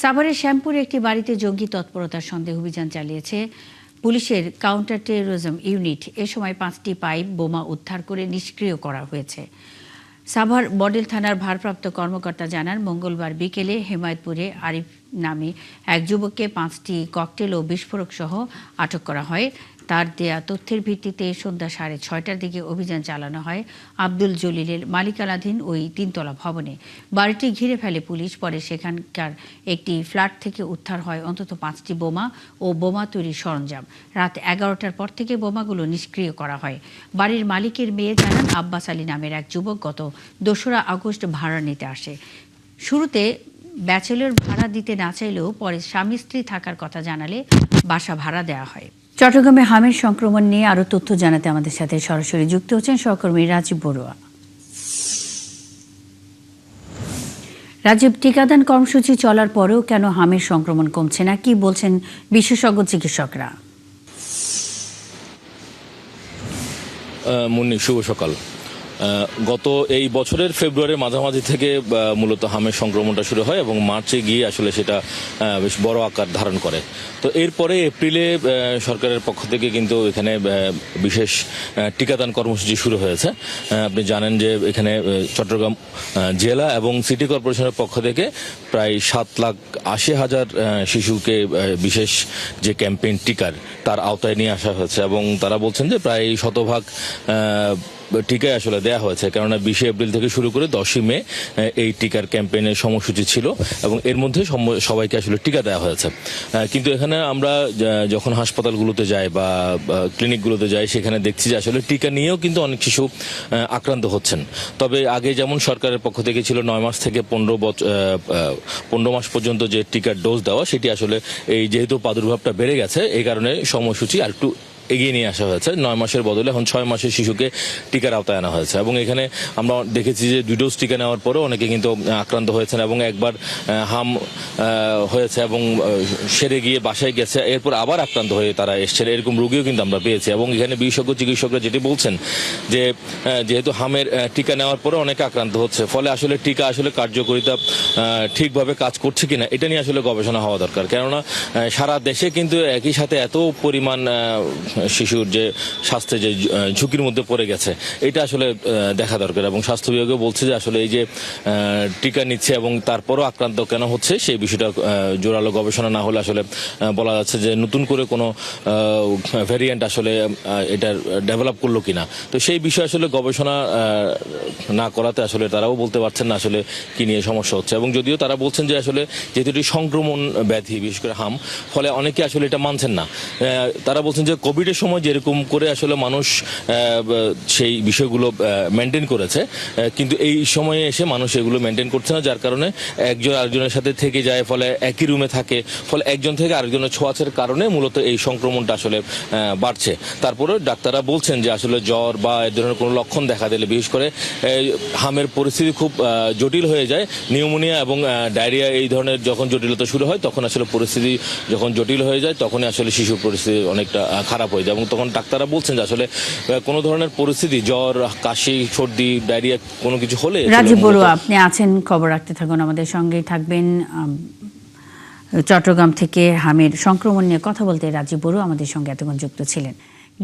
সাভারের শ্যামপুরে একটি বাড়িতে জঙ্গি তৎপরতার সন্দেহে অভিযান চালিয়েছে পুলিশের কাউন্টার টেরোরিজম ইউনিট। এ সময় 5টি পাইপ বোমা উদ্ধার করে নিষ্ক্রিয় করা হয়েছে। সাভার মডেল থানার ভারপ্রাপ্ত কর্মকর্তা জানান, মঙ্গলবার বিকেলে হেমায়তপুরে আরিফ নামে এক যুবককে 5টি ককটেল ও বিস্ফোরক সহ আটক করা হয়। তার দেয়া তথ্যের ভিত্তিতে সন্ধ্যা 6:30টার দিকে অভিযান চালানো হয় আব্দুল জলিলের মালিকানাধীন ওই 3তলা ভবনে। বাড়িটি ঘিরে ফেলে পুলিশ। পরে সেখানকার একটি ফ্ল্যাট থেকে উদ্ধার হয় অন্তত 5টি বোমা ও বোমা তৈরির সরঞ্জাম। রাত 11টার পর থেকে বোমাগুলো নিষ্ক্রিয় করা হয়। বাড়ির মালিকের মেয়ে জানান, আব্বাস আলী নামের এক যুবক গত 2রা আগস্ট ভাড়া নিতে আসে। শুরুতে ব্যাচেলর ভাড়া দিতে না চাইলেও পরে স্বামী স্ত্রী থাকার কথা জানালে বাসা ভাড়া দেওয়া হয়। চট্টগ্রামে হামের সংক্রমণ নিয়ে আরও তথ্য জানাতে আমাদের সাথে সরাসরি যুক্ত হচ্ছেন সহকর্মী রাজীব বড়ুয়া। রাজীব, টিকাদান কর্মসূচি চলার পরেও কেন হামের সংক্রমণ কমছে না, কি বলছেন বিশেষজ্ঞ চিকিৎসকরা? মুন্নি, শুভ সকাল। গত এই বছরের ফেব্রুয়ারির মাঝামাঝি থেকে মূলত হামের সংক্রমণটা শুরু হয় এবং মার্চে গিয়ে আসলে সেটা বেশ বড় আকার ধারণ করে। তো এরপরে এপ্রিলে সরকারের পক্ষ থেকে কিন্তু এখানে বিশেষ টিকাদান কর্মসূচি শুরু হয়েছে। আপনি জানেন যে এখানে চট্টগ্রাম জেলা এবং সিটি কর্পোরেশনের পক্ষ থেকে প্রায় 7,80,000 শিশুকে বিশেষ যে ক্যাম্পেইন টিকার তার আওতায় নিয়ে আসা হয়েছে এবং তারা বলছেন যে প্রায় শতভাগ টিকা আসলে দেয়া হয়েছে, কেননা 20 এপ্রিল থেকে শুরু করে 10ই মে এই টিকার ক্যাম্পেইনের সময়সূচি ছিল এবং এর মধ্যে সবাইকে আসলে টিকা দেওয়া হয়েছে। কিন্তু এখানে আমরা যখন হাসপাতালগুলোতে যাই বা ক্লিনিকগুলোতে যাই, সেখানে দেখছি যে আসলে টিকা নিয়েও কিন্তু অনেক শিশু আক্রান্ত হচ্ছেন। তবে আগে যেমন সরকারের পক্ষ থেকে ছিল 9 মাস থেকে 15 মাস পর্যন্ত যে টিকার ডোজ দেওয়া, সেটি আসলে এই যেহেতু প্রাদুর্ভাবটা বেড়ে গেছে, এই কারণে সময়সূচি আর একটু এগিয়ে নিয়ে আসা হয়েছে। 9 মাসের বদলে এখন 6 মাসের শিশুকে টিকার আওতায় আনা হয়েছে এবং এখানে আমরা দেখেছি যে 2 ডোজ টিকা নেওয়ার পরেও অনেকে কিন্তু আক্রান্ত হয়েছেন এবং একবার হাম হয়েছে এবং সেরে গিয়ে বাসায় গেছে, এরপর আবার আক্রান্ত হয়ে তারা এসছে, এরকম রোগীও কিন্তু আমরা পেয়েছি। এবং এখানে বিশেষজ্ঞ চিকিৎসকরা যেটি বলছেন যে যেহেতু হামের টিকা নেওয়ার পরে অনেকে আক্রান্ত হচ্ছে, ফলে আসলে টিকা আসলে কার্যকারিতা ঠিকভাবে কাজ করছে কিনা এটা নিয়ে আসলে গবেষণা হওয়া দরকার। কেননা সারা দেশে কিন্তু একই সাথে এত পরিমাণ শিশুর যে স্বাস্থ্যে যে ঝুঁকির মধ্যে পড়ে গেছে, এটা আসলে দেখা দরকার। এবং স্বাস্থ্য বিভাগও বলছে যে আসলে এই যে টিকা নিচ্ছে এবং তারপরও আক্রান্ত কেন হচ্ছে, সেই বিষয়টা জোরালো গবেষণা না হলে আসলে বলা যাচ্ছে যে নতুন করে কোনো ভ্যারিয়েন্ট আসলে এটা ডেভেলপ করলো কিনা। তো সেই বিষয়ে আসলে গবেষণা না করাতে আসলে তারাও বলতে পারছেন না আসলে কি নিয়ে সমস্যা হচ্ছে। এবং যদিও তারা বলছেন যে আসলে যেহেতু এটি সংক্রমণ ব্যাধি, বিশেষ করে হাম, ফলে অনেকে আসলে এটা মানছেন না। তারা বলছেন যে কোভিডের সময় যেরকম করে আসলে মানুষ সেই বিষয়গুলো মেনটেন করেছে, কিন্তু এই সময়ে এসে মানুষ এগুলো মেনটেন করছে না, যার কারণে একজন আরেকজনের সাথে থেকে যায়, ফলে একই রুমে থাকে, ফলে একজন থেকে আরেকজনের ছোঁয়াচের কারণে মূলত এই সংক্রমণটা আসলে বাড়ছে। তারপরে ডাক্তাররা বলছেন যে আসলে জ্বর বা এ ধরনের কোনো লক্ষণ দেখা দিলে, বিশেষ করে হামের পরিস্থিতি খুব জটিল হয়ে যায়, নিউমোনিয়া এবং ডায়রিয়া এই ধরনের যখন জটিলতা শুরু হয়, তখন আসলে পরিস্থিতি যখন জটিল হয়ে যায়, তখনই আসলে শিশুর পরিস্থিতি অনেকটা খারাপ হয়ে যায়। এবং তখন ডাক্তাররা বলছেন যে আসলে কোনো ধরনের পরিস্থিতি, জ্বর, কাশি, সর্দি, ডায়রিয়া কোনো কিছু হলে। রাজীব বড়ুয়া, আপনি আছেন, খবর রাখতে থাকুন, আমাদের সঙ্গেই থাকবেন। চট্টগ্রাম থেকে হামের সংক্রমণ নিয়ে কথা বলতে রাজীব বড়ুয়া আমাদের সঙ্গে এতক্ষণ যুক্ত ছিলেন।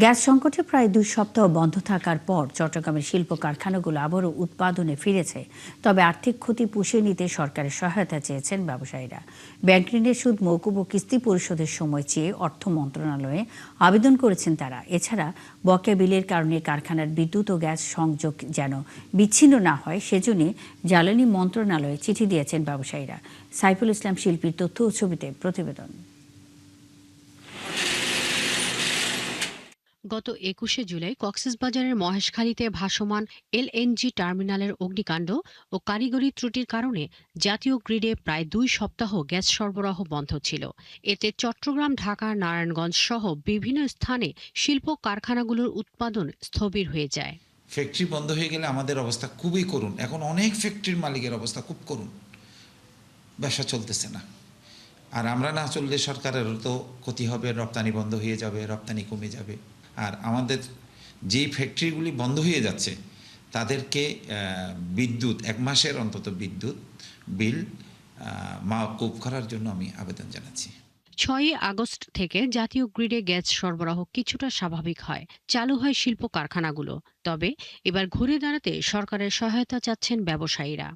গ্যাস সংকটে প্রায় 2 সপ্তাহ বন্ধ থাকার পর চট্টগ্রামের শিল্প কারখানাগুলো আবারও উৎপাদনে ফিরেছে। তবে আর্থিক ক্ষতি পুষিয়ে নিতে সরকারের সহায়তা চেয়েছেন ব্যবসায়ীরা। ব্যাংক ঋণের সুদ মওকুফ ও কিস্তি পরিশোধের সময় চেয়ে অর্থ মন্ত্রণালয়ে আবেদন করেছেন তারা। এছাড়া বকেয়া বিলের কারণে কারখানার বিদ্যুৎ ও গ্যাস সংযোগ যেন বিচ্ছিন্ন না হয়, সেজন্য জ্বালানি মন্ত্রণালয়ে চিঠি দিয়েছেন ব্যবসায়ীরা। সাইফুল ইসলাম শিল্পীর তথ্য ও ছবিতে প্রতিবেদন। গত 21শে জুলাই কক্সবাজারের মহেশখালীতে ভাসমান এলএনজি টার্মিনালের অগ্নিকাণ্ড ও কারিগরি ত্রুটির কারণে জাতীয় গ্রিডে প্রায় 2 সপ্তাহ গ্যাস সরবরাহ বন্ধ ছিল। এতে চট্টগ্রাম, ঢাকা, নারায়ণগঞ্জ সহ বিভিন্ন স্থানে শিল্প কারখানাগুলোর উৎপাদন স্থবির হয়ে যায়। ফ্যাক্টরি বন্ধ হয়ে গেলে আমাদের অবস্থা খুবই করুণ। এখন অনেক ফ্যাক্টরির মালিকের অবস্থা খুব করুণ, ব্যবসা চলতেছে না। আর আমরা না চললে সরকারেরও তো ক্ষতি হবে, রপ্তানি বন্ধ হয়ে যাবে, রপ্তানি কমে যাবে। আর আমাদের যেই ফ্যাক্টরিগুলি বন্ধ হয়ে যাচ্ছে তাদেরকে বিদ্যুৎ 1 মাসের অন্তত বিদ্যুৎ বিল মাওকুফ করার জন্য আমি আবেদন জানাচ্ছি। 6ই আগস্ট থেকে জাতীয় গ্রিডে গ্যাস সরবরাহ কিছুটা স্বাভাবিক হয়, চালু হয় শিল্প কারখানাগুলো। তবে এবার ঘুরে দাঁড়াতে সরকারের সহায়তা চাচ্ছেন ব্যবসায়ীরা।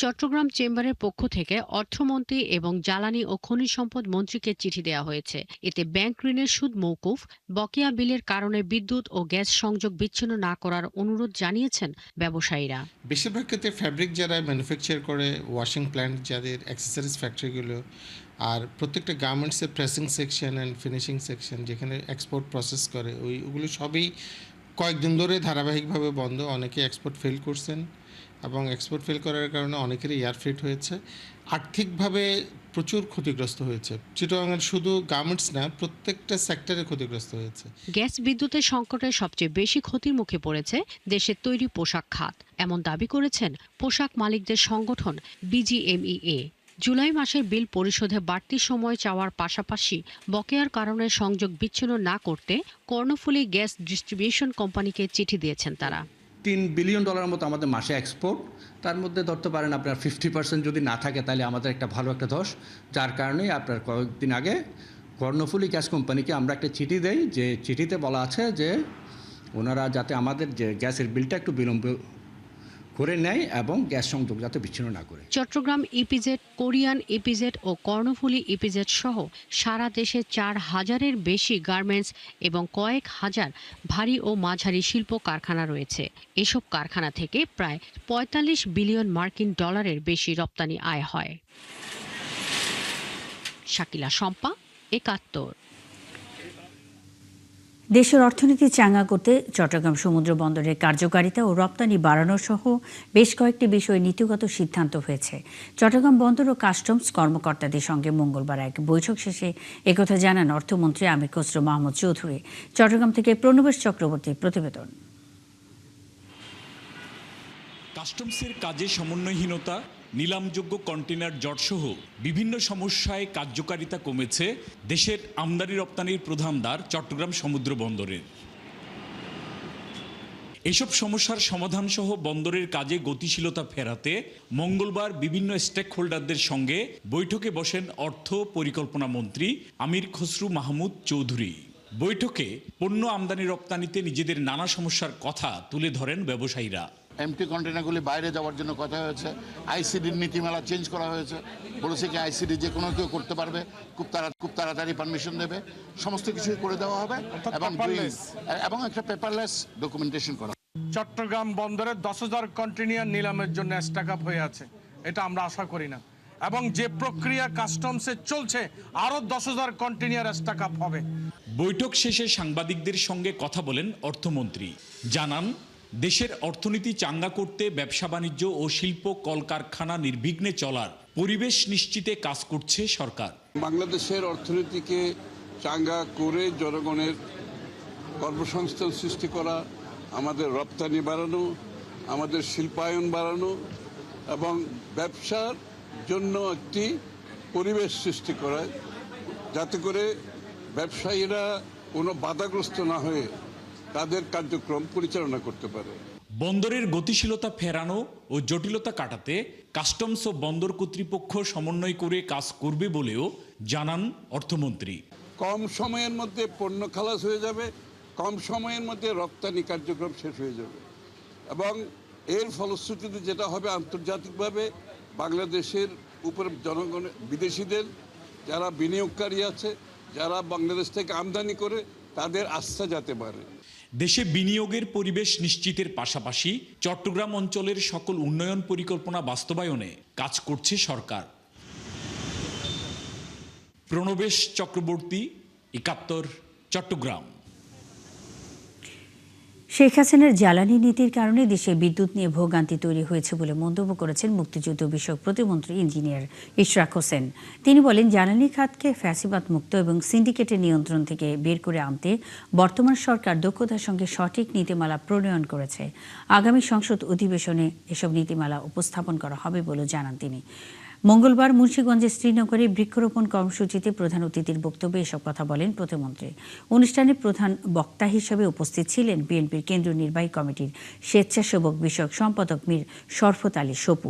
চট্টগ্রাম চেম্বারের পক্ষ থেকে অর্থমন্ত্রী এবং জ্বালানি ও খনিজ সম্পদ মন্ত্রীকে চিঠি দেওয়া হয়েছে। এতে ব্যাংক ঋণের সুদ মওকুফ, বকেয়া বিলের কারণে বিদ্যুৎ ও গ্যাস সংযোগ বিচ্ছিন্ন না করার অনুরোধ জানিয়েছেন ব্যবসায়ীরা। বেশিরভাগ ক্ষেত্রে ফ্যাব্রিক যারা ম্যানুফ্যাকচার করে, ওয়াশিং প্ল্যান্ট যাদের, অ্যাক্সেসরিজ ফ্যাক্টরিগুলো, আর প্রত্যেকটা গার্মেন্টসের pressing section and finishing section যেখানে এক্সপোর্ট প্রসেস করে, ওগুলো সবই কয়েকদিন ধরে ধারাবাহিকভাবে বন্ধ। অনেকে এক্সপোর্ট ফেল করছেন এবং এক্সপোর্ট ফেল করার কারণে অনেকেরই এয়ারফ্রেট হয়েছে। আর্থিকভাবে প্রচুর ক্ষতিগ্রস্ত হয়েছে। চিটাগাংয়ের শুধু গার্মেন্টস না, প্রত্যেকটা সেক্টরে ক্ষতিগ্রস্ত হয়েছে। গ্যাস বিদ্যুতের সংকটে সবচেয়ে বেশি ক্ষতির মুখে পড়েছে দেশের তৈরি পোশাক খাত, এমন দাবি করেছেন পোশাক মালিকদের সংগঠন বিজিএমইএ। জুলাই মাসের বিল পরিশোধে বাড়তি সময় চাওয়ার পাশাপাশি বকেয়ার কারণে সংযোগ বিচ্ছিন্ন না করতে কর্ণফুলী গ্যাস ডিস্ট্রিবিউশন কোম্পানিকে চিঠি দিয়েছেন তারা। $3 বিলিয়ন মতো আমাদের মাসে এক্সপোর্ট, তার মধ্যে ধরতে পারেন আপনার 50% যদি না থাকে তাহলে আমাদের একটা ভালো একটা ধস। যার কারণেই আপনার কয়েকদিন আগে কর্ণফুলী গ্যাস কোম্পানিকে আমরা একটা চিঠি দেই, যে চিঠিতে বলা আছে যে ওনারা যাতে আমাদের যে গ্যাসের বিলটা একটু বিলম্ব করে নেয় এবং গ্যাস সংযোগ যাতে বিচ্ছিন্ন না করে। চট্টগ্রাম ইপিজেড, কোরিয়ান ইপিজেড ও কর্ণফুলী ইপিজেড সহ সারা দেশে 4,000-এর বেশি গার্মেন্টস এবং কয়েক হাজার ভারী ও মাঝারি শিল্প কারখানা রয়েছে। এসব কারখানা থেকে প্রায় $45 বিলিয়ন বেশি রপ্তানি আয় হয়। শাকিলা শম্পা, ৭১। দেশের অর্থনীতি চাঙ্গা করতে চট্টগ্রাম সমুদ্র বন্দরের কার্যকারিতা ও রপ্তানি বাড়ানো সহ বেশ কয়েকটি বিষয়ে নীতিগত সিদ্ধান্ত হয়েছে। চট্টগ্রাম বন্দর ও কাস্টমস কর্মকর্তাদের সঙ্গে মঙ্গলবার এক বৈঠক শেষে একথা জানান অর্থমন্ত্রী আমির খসরু মাহমুদ চৌধুরী। চট্টগ্রাম থেকে প্রণবেশ চক্রবর্তীর প্রতিবেদন। কাস্টমসের কাজে সমন্বয়হীনতা, নিলামযোগ্য কন্টেনার জটসহ বিভিন্ন সমস্যায় কার্যকারিতা কমেছে দেশের আমদানি রপ্তানির প্রধান দ্বার চট্টগ্রাম সমুদ্র বন্দরের। এসব সমস্যার সমাধান সহ বন্দরের কাজে গতিশীলতা ফেরাতে মঙ্গলবার বিভিন্ন স্টেক হোল্ডারদের সঙ্গে বৈঠকে বসেন অর্থ পরিকল্পনা মন্ত্রী আমির খসরু মাহমুদ চৌধুরী। বৈঠকে পণ্য আমদানি রপ্তানিতে নিজেদের নানা সমস্যার কথা তুলে ধরেন ব্যবসায়ীরা। এমটি কন্টেনারগুলি বাইরে যাওয়ার জন্য কথা হয়েছে। আইসিডির নীতিমালা চেঞ্জ করা হয়েছে, বলেছে কি আইসিডি যে কোনো কেউ করতে পারবে, খুব তাড়াতাড়ি পারমিশন দেবে, সমস্ত কিছুই করে দেওয়া হবে এবং একটা পেপারলেস ডকুমেন্টেশন করা। চট্টগ্রাম বন্দরে 10,000 কন্টেইনার নিলামের জন্য স্ট্যাক আপ হয়ে আছে, এটা আমরা আশা করি না। এবং যে প্রক্রিয়া কাস্টমসে চলছে আরো 10,000 কন্টেইনার স্ট্যাক আপ হবে। বৈঠক শেষে সাংবাদিকদের সঙ্গে কথা বলেন অর্থমন্ত্রী, জানান দেশের অর্থনীতি চাঙ্গা করতে ব্যবসা বাণিজ্য ও শিল্প কলকারখানা নির্বিঘ্নে চলার পরিবেশ নিশ্চিতে কাজ করছে সরকার। বাংলাদেশের অর্থনীতিকে চাঙ্গা করে জনগণের কর্মসংস্থান সৃষ্টি করা, আমাদের রপ্তানি বাড়ানো, আমাদের শিল্পায়ন বাড়ানো এবং ব্যবসার জন্য একটি পরিবেশ সৃষ্টি করা, যাতে করে ব্যবসায়ীরা কোনো বাধাগ্রস্ত না হয়ে তাদের কার্যক্রম পরিচালনা করতে পারে। বন্দরের গতিশীলতা ফেরানো ও জটিলতা কাটাতে কাস্টমস ও বন্দর কর্তৃপক্ষ সমন্বয় করে কাজ করবে বলেও জানান অর্থমন্ত্রী। কম সময়ের মধ্যে পণ্য খালাস হয়ে যাবে, কম সময়ের মধ্যে রপ্তানি কার্যক্রম শেষ হয়ে যাবে এবং এর ফলশ্রুতিতে যেটা হবে, আন্তর্জাতিকভাবে বাংলাদেশের উপর জনগণ, বিদেশিদের যারা বিনিয়োগকারী আছে, যারা বাংলাদেশ থেকে আমদানি করে, তাদের আস্থা যাতে বাড়ে। দেশে বিনিয়োগের পরিবেশ নিশ্চিতের পাশাপাশি চট্টগ্রাম অঞ্চলের সকল উন্নয়ন পরিকল্পনা বাস্তবায়নে কাজ করছে সরকার। প্রণবেশ চক্রবর্তী, ৭১, চট্টগ্রাম। শেখ হাসিনার জ্বালানি নীতির কারণে দেশে বিদ্যুৎ নিয়ে ভোগান্তি তৈরি হয়েছে বলে মন্তব্য করেছেন মুক্তিযুদ্ধ বিষয়ক প্রতিমন্ত্রী ইঞ্জিনিয়ার ইশরাক হোসেন। তিনি বলেন, জ্বালানি খাতকে ফ্যাসিবাদ মুক্ত এবং সিন্ডিকেটের নিয়ন্ত্রণ থেকে বের করে আনতে বর্তমান সরকার দক্ষতার সঙ্গে সঠিক নীতিমালা প্রণয়ন করেছে। আগামী সংসদ অধিবেশনে এসব নীতিমালা উপস্থাপন করা হবে বলে জানান তিনি। মঙ্গলবার মুন্সিগঞ্জের শ্রীনগরে বৃক্ষরোপণ কর্মসূচিতে প্রধান অতিথির বক্তব্যে এসব কথা বলেন প্রতিমন্ত্রী। অনুষ্ঠানে প্রধান বক্তা হিসেবে উপস্থিত ছিলেন বিএনপির কেন্দ্রীয় নির্বাহী কমিটির স্বেচ্ছাসেবক বিষয়ক সম্পাদক মীর শরফত আলী সপু।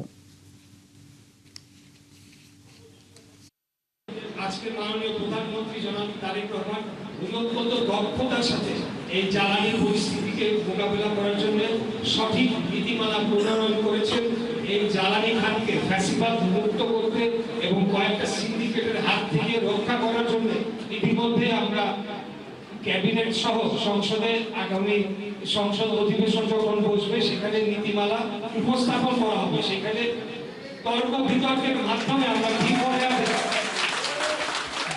আজকে মাননীয় প্রধানমন্ত্রী জনাব তারেক রহমান অত্যন্ত দক্ষতার সাথে এই জ্বালানি পরিস্থিতিকে মোকাবিলা করার জন্য সঠিক নীতিমালা প্রণয়ন করেছেন। এই জ্বালানি খাতকে ফ্যাসিবাদ মুক্ত করতে এবং কয়েকটা সিন্ডিকেটের হাত থেকে রক্ষা করার জন্য ইতিমধ্যে আমরা ক্যাবিনেট সহ সংসদে আগামী সংসদ অধিবেশন যখন বসবে সেখানে নীতিমালা উপস্থাপন করা হবে। সেখানে তর্ক বিতর্কের মাধ্যমে আমরা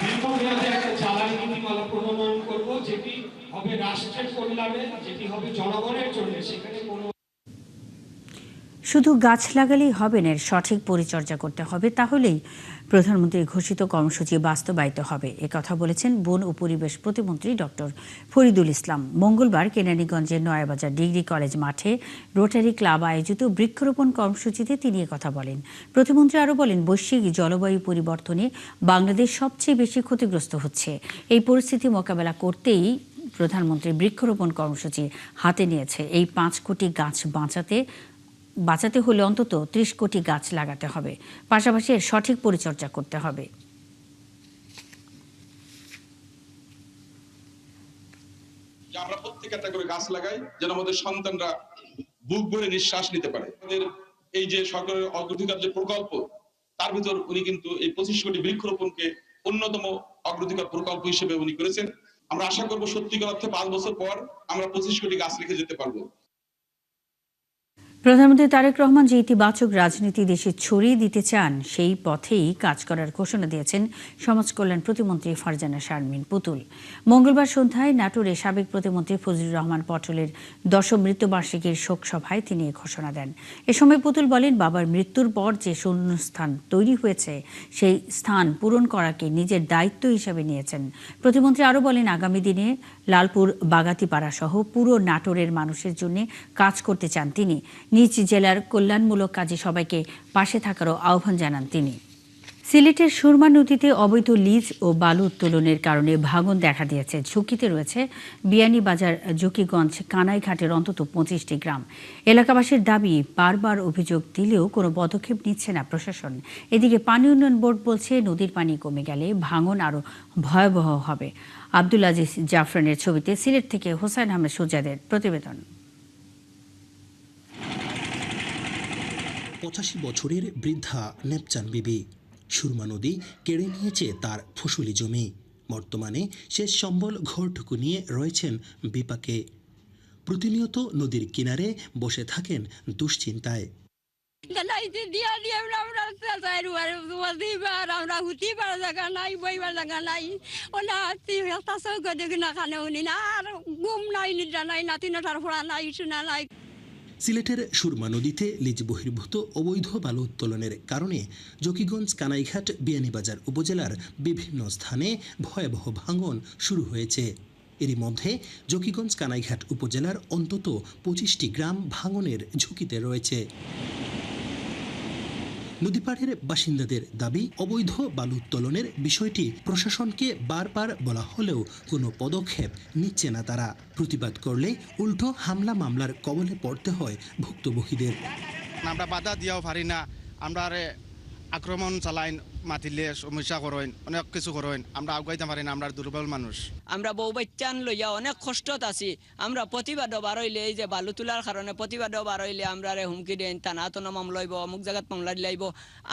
দীর্ঘমেয়াদে একটা জ্বালানি নীতিমালা প্রণয়ন করব, যেটি হবে রাষ্ট্রের কল্যাণে, যেটি হবে জনগণের জন্য। সেখানে কোনো শুধু গাছ লাগালেই হবে না, এর সঠিক পরিচর্যা করতে হবে, তাহলেই প্রধানমন্ত্রীর ঘোষিত কর্মসূচি বাস্তবায়িত হবে। একথা বলেছেন বন ও পরিবেশ প্রতিমন্ত্রী ডক্টর ফরিদুল ইসলাম মঙ্গলবার কেরানীগঞ্জের নয়াবাজার ডিগ্রি কলেজ মাঠে রোটারি ক্লাব আয়োজিত বৃক্ষরোপণ কর্মসূচিতে তিনি একথা বলেন। প্রতিমন্ত্রী আরও বলেন, বৈশ্বিক জলবায়ু পরিবর্তনে বাংলাদেশ সবচেয়ে বেশি ক্ষতিগ্রস্ত হচ্ছে। এই পরিস্থিতি মোকাবেলা করতেই প্রধানমন্ত্রী বৃক্ষরোপণ কর্মসূচি হাতে নিয়েছে। এই 5 কোটি গাছ বাঁচাতে হলে অন্তত 30 কোটি গাছ লাগাতে হবে, পাশাপাশি এর সঠিক পরিচর্যা করতে হবে। আমরা প্রত্যেকটা করে গাছ লাগাই, যেন আমাদের সন্তানরা বুক ভরে নিঃশ্বাস নিতে পারে। আমাদের এই যে সরকারের অগ্রাধিকার যে প্রকল্প, তার ভিতর উনি কিন্তু এই 25 কোটি বৃক্ষরোপণকে অন্যতম অগ্রাধিকার প্রকল্প হিসেবে উনি করেছেন। আমরা আশা করব সত্যিকার অর্থে 5 বছর পর আমরা 25 কোটি গাছ রেখে যেতে পারবো। প্রধানমন্ত্রী তারেক রহমান যে ইতিবাচক রাজনীতি দেশে ছড়িয়ে দিতে চান, সেই পথেই কাজ করার ঘোষণা দিয়েছেন সমাজ কল্যাণ প্রতিমন্ত্রী ফারজানা শারমিন পুতুল। মঙ্গলবার সন্ধ্যায় নাটোরে সাবেক প্রতিমন্ত্রী ফজলুর রহমান পটলের 10ম মৃত্যুবার্ষিকীর শোক সভায় তিনি এই ঘোষণা দেন। এ সময় পুতুল বলেন, বাবার মৃত্যুর পর যে শূন্যস্থান তৈরি হয়েছে, সেই স্থান পূরণ করাকে নিজের দায়িত্ব হিসেবে নিয়েছেন। প্রতিমন্ত্রী আরও বলেন, আগামী দিনে লালপুর বাগাতিপাড়া সহ পুরো নাটোরের মানুষের জন্য কাজ করতে চান তিনি। নিজ জেলার কল্যাণমূলক কাজে সবাইকে পাশে থাকারও আহ্বান জানান তিনি। সিলেটের সুরমা নদীতে অবৈধ লিজ ও বালু উত্তোলনের কারণে ভাঙন দেখা দিয়েছে। ঝুঁকিতে রয়েছে বিয়ানীবাজার, জকিগঞ্জ, কানাইঘাটের অন্তত 25টি গ্রাম। এলাকাবাসীর দাবি, বারবার অভিযোগ দিলেও কোনো পদক্ষেপ নিচ্ছে না প্রশাসন। এদিকে পানি উন্নয়ন বোর্ড বলছে, নদীর পানি কমে গেলে ভাঙন আরও ভয়াবহ হবে। আব্দুল আজিজ জাফরানের ছবিতে সিলেট থেকে হোসাইন আহমেদ সুজাদের প্রতিবেদন। 85 বছরের বৃদ্ধা নেপচান বিবি। সুরমা নদী কেড়ে নিয়েছে তার ফসলি জমি। বর্তমানে শেষ সম্বল ঘরটুকু নিয়ে রয়েছেন বিপাকে। প্রতিনিয়ত নদীর কিনারে বসে থাকেন দুশ্চিন্তায়। সিলেটের সুরমা নদীতে লিজ বহির্ভূত অবৈধ বালু উত্তোলনের কারণে জকিগঞ্জ, কানাইঘাট, বিয়ানীবাজার উপজেলার বিভিন্ন স্থানে ভয়াবহ ভাঙন শুরু হয়েছে। এরই মধ্যে জকিগঞ্জ, কানাইঘাট উপজেলার অন্তত 25টি গ্রাম ভাঙনের ঝুঁকিতে রয়েছে। নদীপাড়ের বাসিন্দাদের দাবি, অবৈধ বালু উত্তোলনের বিষয়টি প্রশাসনকে বারবার বলা হলেও কোনো পদক্ষেপ নিচ্ছে না তারা। প্রতিবাদ করলে উল্টো হামলা মামলার কবলে পড়তে হয় ভুক্তভোগীদের। আমরা বাধা দিয়াও পারি না, আমরা আক্রমণ চালাইন, মাতিলে সমস্যা করেন, অনেক কিছু করেন, আমরা আগাইতে পারি না, আমরা দুর্বল মানুষ। আমরা বউ বাচ্চান লইয়া অনেক কষ্টত আছি। আমরা প্রতিবাদও বারইলে, এই যে বালু তোলার কারণে প্রতিবাদও বারইলে আমরা হুমকি দেন, টানা টানা মামলা লইব, অমুক জায়গাত মামলা দিলাইব।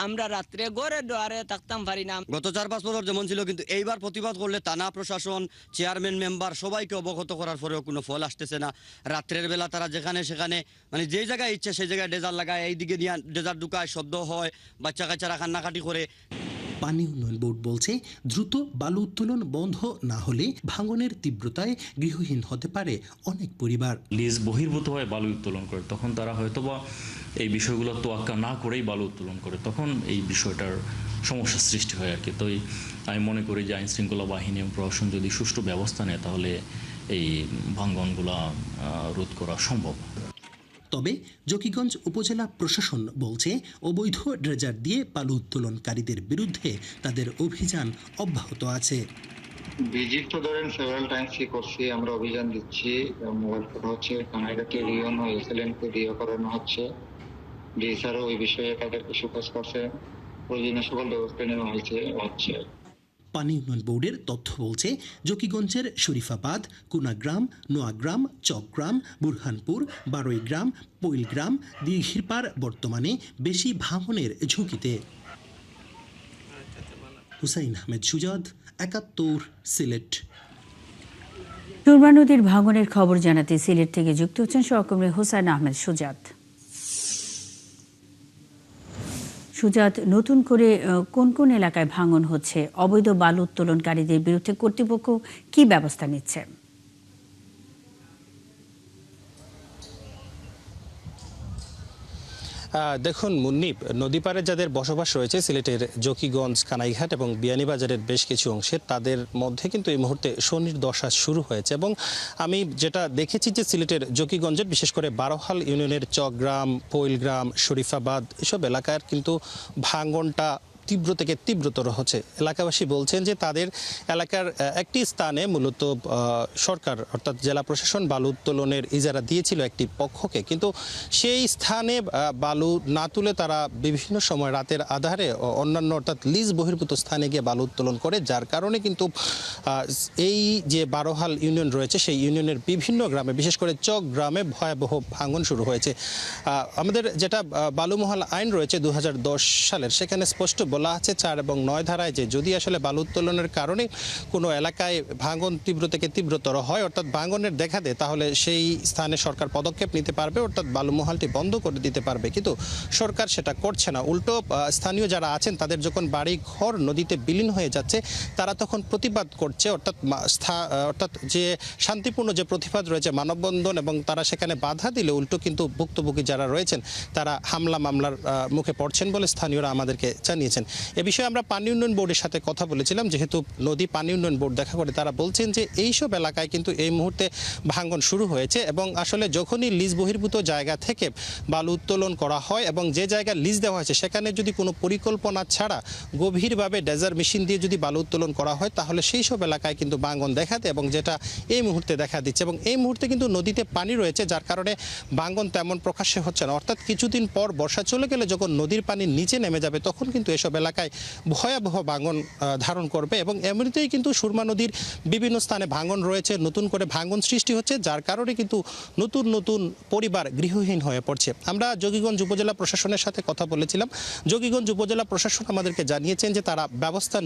আমরা রাত্রে গড়ে দোয়ারে থাকতাম পারি না। গত 4-5 বছর যেমন ছিল, কিন্তু এইবার প্রতিবাদ করলে থানা প্রশাসন, চেয়ারম্যান, মেম্বার সবাইকে অবগত করার পরেও কোনো ফল আসতেছে না। রাত্রের বেলা তারা যেখানে সেখানে, মানে যে জায়গায় ইচ্ছে সেই জায়গায় ডেজার লাগায়, এইদিকে নিয়ে ডেজার ঢুকায়, শব্দ হয়, বাচ্চা কাচ্চারা কান্নাকাটি করে। পানি উন্নয়ন বোর্ড বলছে, দ্রুত বালু উত্তোলন বন্ধ না হলে ভাঙনের তীব্রতায় গৃহহীন হতে পারে অনেক পরিবার। লিজ বহির্ভূতভাবে বালু উত্তোলন করে, তখন তারা হয়তোবা এই বিষয়গুলো তোয়াক্কা না করেই বালু উত্তোলন করে, তখন এই বিষয়টার সমস্যার সৃষ্টি হয় আর কি। তো আমি মনে করি যে আইন শৃঙ্খলা বাহিনী এবং প্রশাসন যদি সুষ্ঠু ব্যবস্থা নেয়, তাহলে এই ভাঙনগুলা রোধ করা সম্ভব। তবে জকিগঞ্জ উপজেলা প্রশাসন বলছে, অবৈধ ড্রেজার দিয়ে বালু উত্তোলনকারীদের বিরুদ্ধে তাদের অভিযান অব্যাহত আছে। ভিজিট তো ধরেন সেভারাল টাইমস কি করছি, আমরা অভিযান দিচ্ছি, মোবাইল ফোন হচ্ছে, কানাইঘাটে রিয়ন ও এসএলএনকে রিও করানো হচ্ছে। ডিএসআরও ওই বিষয়ে তাদেরকে সুপারিশ করছে, প্রয়োজনীয় সকল ব্যবস্থা নেওয়া হচ্ছে। পানি উন্নয়ন বোর্ডের তথ্য বলছে, জকিগঞ্জের শরীফাবাদ, কুনাগ্রাম, নোয়াগ্রাম, চকগ্রাম, বুরহানপুর, বারৈগ্রাম, পৈলগ্রাম, দিঘিরপাড় বর্তমানে বেশি ভাঙনের ঝুঁকিতে। হুসাইন আহমেদ সুজাদ, ৭১, সিলেট। সুরমা নদীর ভাঙনের খবর জানাতে সিলেট থেকে যুক্ত হচ্ছেন সহকর্মী হুসাইন আহমেদ সুজাদ। সুজাত, নতুন করে কোন কোন এলাকায় ভাঙন হচ্ছে? অবৈধ বালু উত্তোলনকারীদের বিরুদ্ধে কর্তৃপক্ষ কি ব্যবস্থা নিচ্ছে? দেখুন মুন্নিব, নদীপাড়ে যাদের বসবাস রয়েছে সিলেটের জকিগঞ্জ, কানাইঘাট এবং বিয়ানীবাজারের বেশ কিছু অংশের, তাদের মধ্যে কিন্তু এই মুহূর্তে শনির দশা শুরু হয়েছে। এবং আমি যেটা দেখেছি যে সিলেটের জকিগঞ্জের বিশেষ করে বারোহাল ইউনিয়নের চকগ্রাম, পৈলগ্রাম, শরীফাবাদ এসব এলাকার কিন্তু ভাঙনটা তীব্র থেকে তীব্রতর হচ্ছে। এলাকাবাসী বলছেন যে তাদের এলাকার একটি স্থানে মূলত সরকার অর্থাৎ জেলা প্রশাসন বালু উত্তোলনের ইজারা দিয়েছিল একটি পক্ষকে, কিন্তু সেই স্থানে বালু না তুলে তারা বিভিন্ন সময় রাতের আধারে অন্যান্য অর্থাৎ লিজ বহির্ভূত স্থানে গিয়ে বালু উত্তোলন করে, যার কারণে কিন্তু এই যে বারোহাল ইউনিয়ন রয়েছে সেই ইউনিয়নের বিভিন্ন গ্রামে বিশেষ করে চক গ্রামে ভয়াবহ ভাঙন শুরু হয়েছে। আমাদের যেটা বালুমহাল আইন রয়েছে 2010 সালের, সেখানে স্পষ্ট বলা আছে 4 এবং 9 ধারায় যে যদি আসলে বালু উত্তোলনের কারণে কোনো এলাকায় ভাঙন তীব্র থেকে তীব্রতর হয় অর্থাৎ ভাঙনের দেখা দেয়, তাহলে সেই স্থানে সরকার পদক্ষেপ নিতে পারবে অর্থাৎ বালুমহালটি বন্ধ করে দিতে পারবে। কিন্তু সরকার সেটা করছে না। উল্টো স্থানীয় যারা আছেন তাদের যখন বাড়ি ঘর নদীতে বিলীন হয়ে যাচ্ছে তারা তখন প্রতিবাদ করছে, অর্থাৎ যে শান্তিপূর্ণ যে প্রতিবাদ রয়েছে মানববন্ধন, এবং তারা সেখানে বাধা দিলে উল্টো কিন্তু ভুক্তভোগী যারা রয়েছেন তারা হামলা মামলার মুখে পড়ছেন বলে স্থানীয়রা আমাদেরকে জানিয়েছেন। এ বিষয়ে আমরা পানি উন্নয়ন বোর্ডের সাথে কথা বলেছিলাম, যেহেতু নদী পানি উন্নয়ন বোর্ড দেখা করে, তারা বলছেন যে এইসব এলাকায় কিন্তু এই মুহূর্তে ভাঙন শুরু হয়েছে এবং আসলে যখনই লিজ বহির্ভূত জায়গা থেকে বালু উত্তোলন করা হয় এবং যে জায়গায় লিজ দেওয়া হয়েছে সেখানে যদি কোনো পরিকল্পনা ছাড়া গভীরভাবে ডেজার মেশিন দিয়ে যদি বালু উত্তোলন করা হয় তাহলে সেই সব এলাকায় কিন্তু ভাঙন দেখা দেয়, এবং যেটা এই মুহূর্তে দেখা দিচ্ছে। এবং এই মুহূর্তে কিন্তু নদীতে পানি রয়েছে, যার কারণে ভাঙন তেমন প্রকাশ্যে হচ্ছে না। অর্থাৎ কিছুদিন পর বর্ষা চলে গেলে যখন নদীর পানি নিচে নেমে যাবে তখন কিন্তু এসব এলাকায় ভয়াবহ ভাঙন ধারণ করবে। এবং এমনিতেই কিন্তু সুরমা নদীর বিভিন্ন স্থানে ভাঙন রয়েছে, নতুন করে ভাঙন সৃষ্টি হচ্ছে, যার কারণে কিন্তু নতুন নতুন পরিবার গৃহহীন হয়ে পড়ছে। আমরা জকিগঞ্জ উপজেলা প্রশাসনের সাথে কথা বলেছিলাম। জকিগঞ্জ উপজেলা প্রশাসন আমাদেরকে জানিয়েছেন যে তারা ব্যবস্থা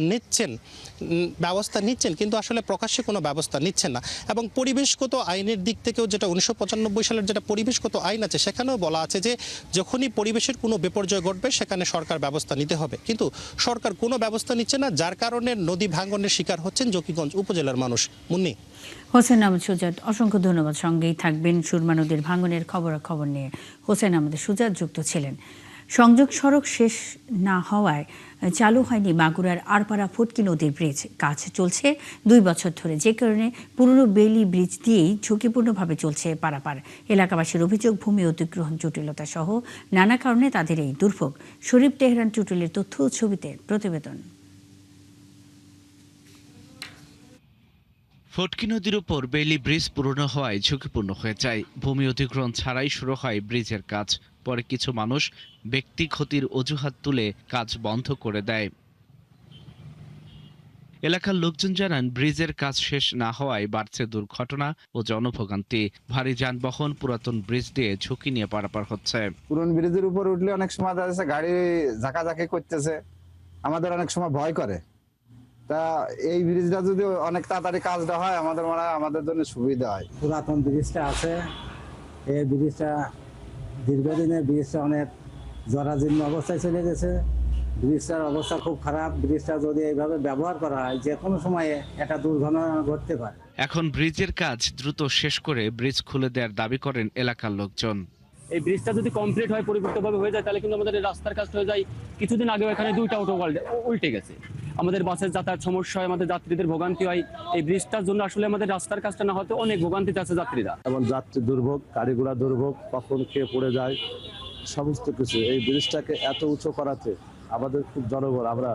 নিচ্ছেন কিন্তু আসলে প্রকাশ্যে কোনো ব্যবস্থা নিচ্ছেন না। এবং পরিবেশগত আইনের দিক থেকেও যেটা 1995 সালের যেটা পরিবেশগত আইন আছে সেখানেও বলা আছে যে যখনই পরিবেশের কোনো বিপর্যয় ঘটবে সেখানে সরকার ব্যবস্থা নিতে হবে, কিন্তু সরকার কোনো ব্যবস্থা নিচ্ছে না, যার কারণে নদী ভাঙনের শিকার হচ্ছেন জকিগঞ্জ উপজেলার মানুষ। মুন্নি। হোসেন আহমেদ সুজাত, অসংখ্য ধন্যবাদ। সঙ্গেই থাকবেন সুরমা নদীর ভাঙনের খবরাখবর নিয়ে হোসেন আহমেদ সুজাত যুক্ত ছিলেন। সংযোগ সড়ক শেষ না হওয়ায় চালু হয়নি মাগুরার আরপাড়া ফটকি নদীর ব্রিজ। কাজ চলছে 2 বছর ধরে, যে কারণে পুরনো বেইলি ব্রিজ দিয়েই ঝুঁকিপূর্ণভাবে চলছে পারাপার। এলাকাবাসীর অভিযোগ ভূমি অধিগ্রহণ জটিলতা সহ নানা কারণে তাদের এই দুর্ভোগ। শরীফ তেহরান টুটুলের তথ্য ও ছবিতে প্রতিবেদন। ফটকি নদীর উপর বেইলি ব্রিজ পুরনো হওয়ায় ঝুঁকিপূর্ণ হয়ে যায়। ভূমি অধিগ্রহণ ছাড়াই শুরু হয় ব্রিজের কাজ। পরে কিছু মানুষ ব্যক্তি ক্ষতির অজুহাত তুলে কাজ বন্ধ করে দেয়। এলাকার লোকজন জানান ব্রিজের কাজ শেষ না হওয়ায় বাড়ছে দুর্ঘটনা ও জনভোগান্তি। ভারী যানবাহন পুরাতন ব্রিজ দিয়ে ঝুঁকি নিয়ে পারাপার হচ্ছে। পুরনো ব্রিজের উপর উঠলে অনেক সময় দেখা যাচ্ছে গাড়ি ঝাঁকাঝাঁকি করতেছে, আমাদের অনেক সময় ভয় করে। তা এই ব্রিজটা যদি অনেক তাড়াতাড়ি কাজটা হয় আমাদের মনে হয় আমাদের জন্য সুবিধা হয়। পুরাতন ব্রিজটা আছে, এই ব্রিজটা দীর্ঘদিনের ব্রিজটা অনেক জরাজীর্ণ অবস্থায় চলে গেছে। ব্রিজটার অবস্থা খুব খারাপ। ব্রিজটা যদি এইভাবে ব্যবহার করা হয় যে কোনো সময়ে একটা দুর্ঘটনা ঘটতে পারে। এখন ব্রিজের কাজ দ্রুত শেষ করে ব্রিজ খুলে দেওয়ার দাবি করেন এলাকার লোকজন। এই ব্রিজটা যদি কমপ্লিট হয়, পরিপূর্ণভাবে হয়ে যায়, তাহলে কিন্তু আমাদের রাস্তার কাজটা হয়ে যায়। কিছুদিন আগে এখানে 2টা অটো উল্টে গেছে, আমাদের বাসের যাতায়াত সমস্যা হয়, আমাদের যাত্রীদের ভোগান্তি হয়। এই ব্রিজটার জন্য আসলে আমাদের রাস্তার কাজটা না হতে অনেক ভোগান্তিতে আছে যাত্রীরা। এবং যাত্রী দুর্ভোগ, গাড়ি ঘোড়া দুর্ভোগ, কখন খেয়ে পড়ে যায়, সমস্ত কিছু এই ব্রিজটাকে এত উঁচু করাতে আমাদের খুব জনগণ আমরা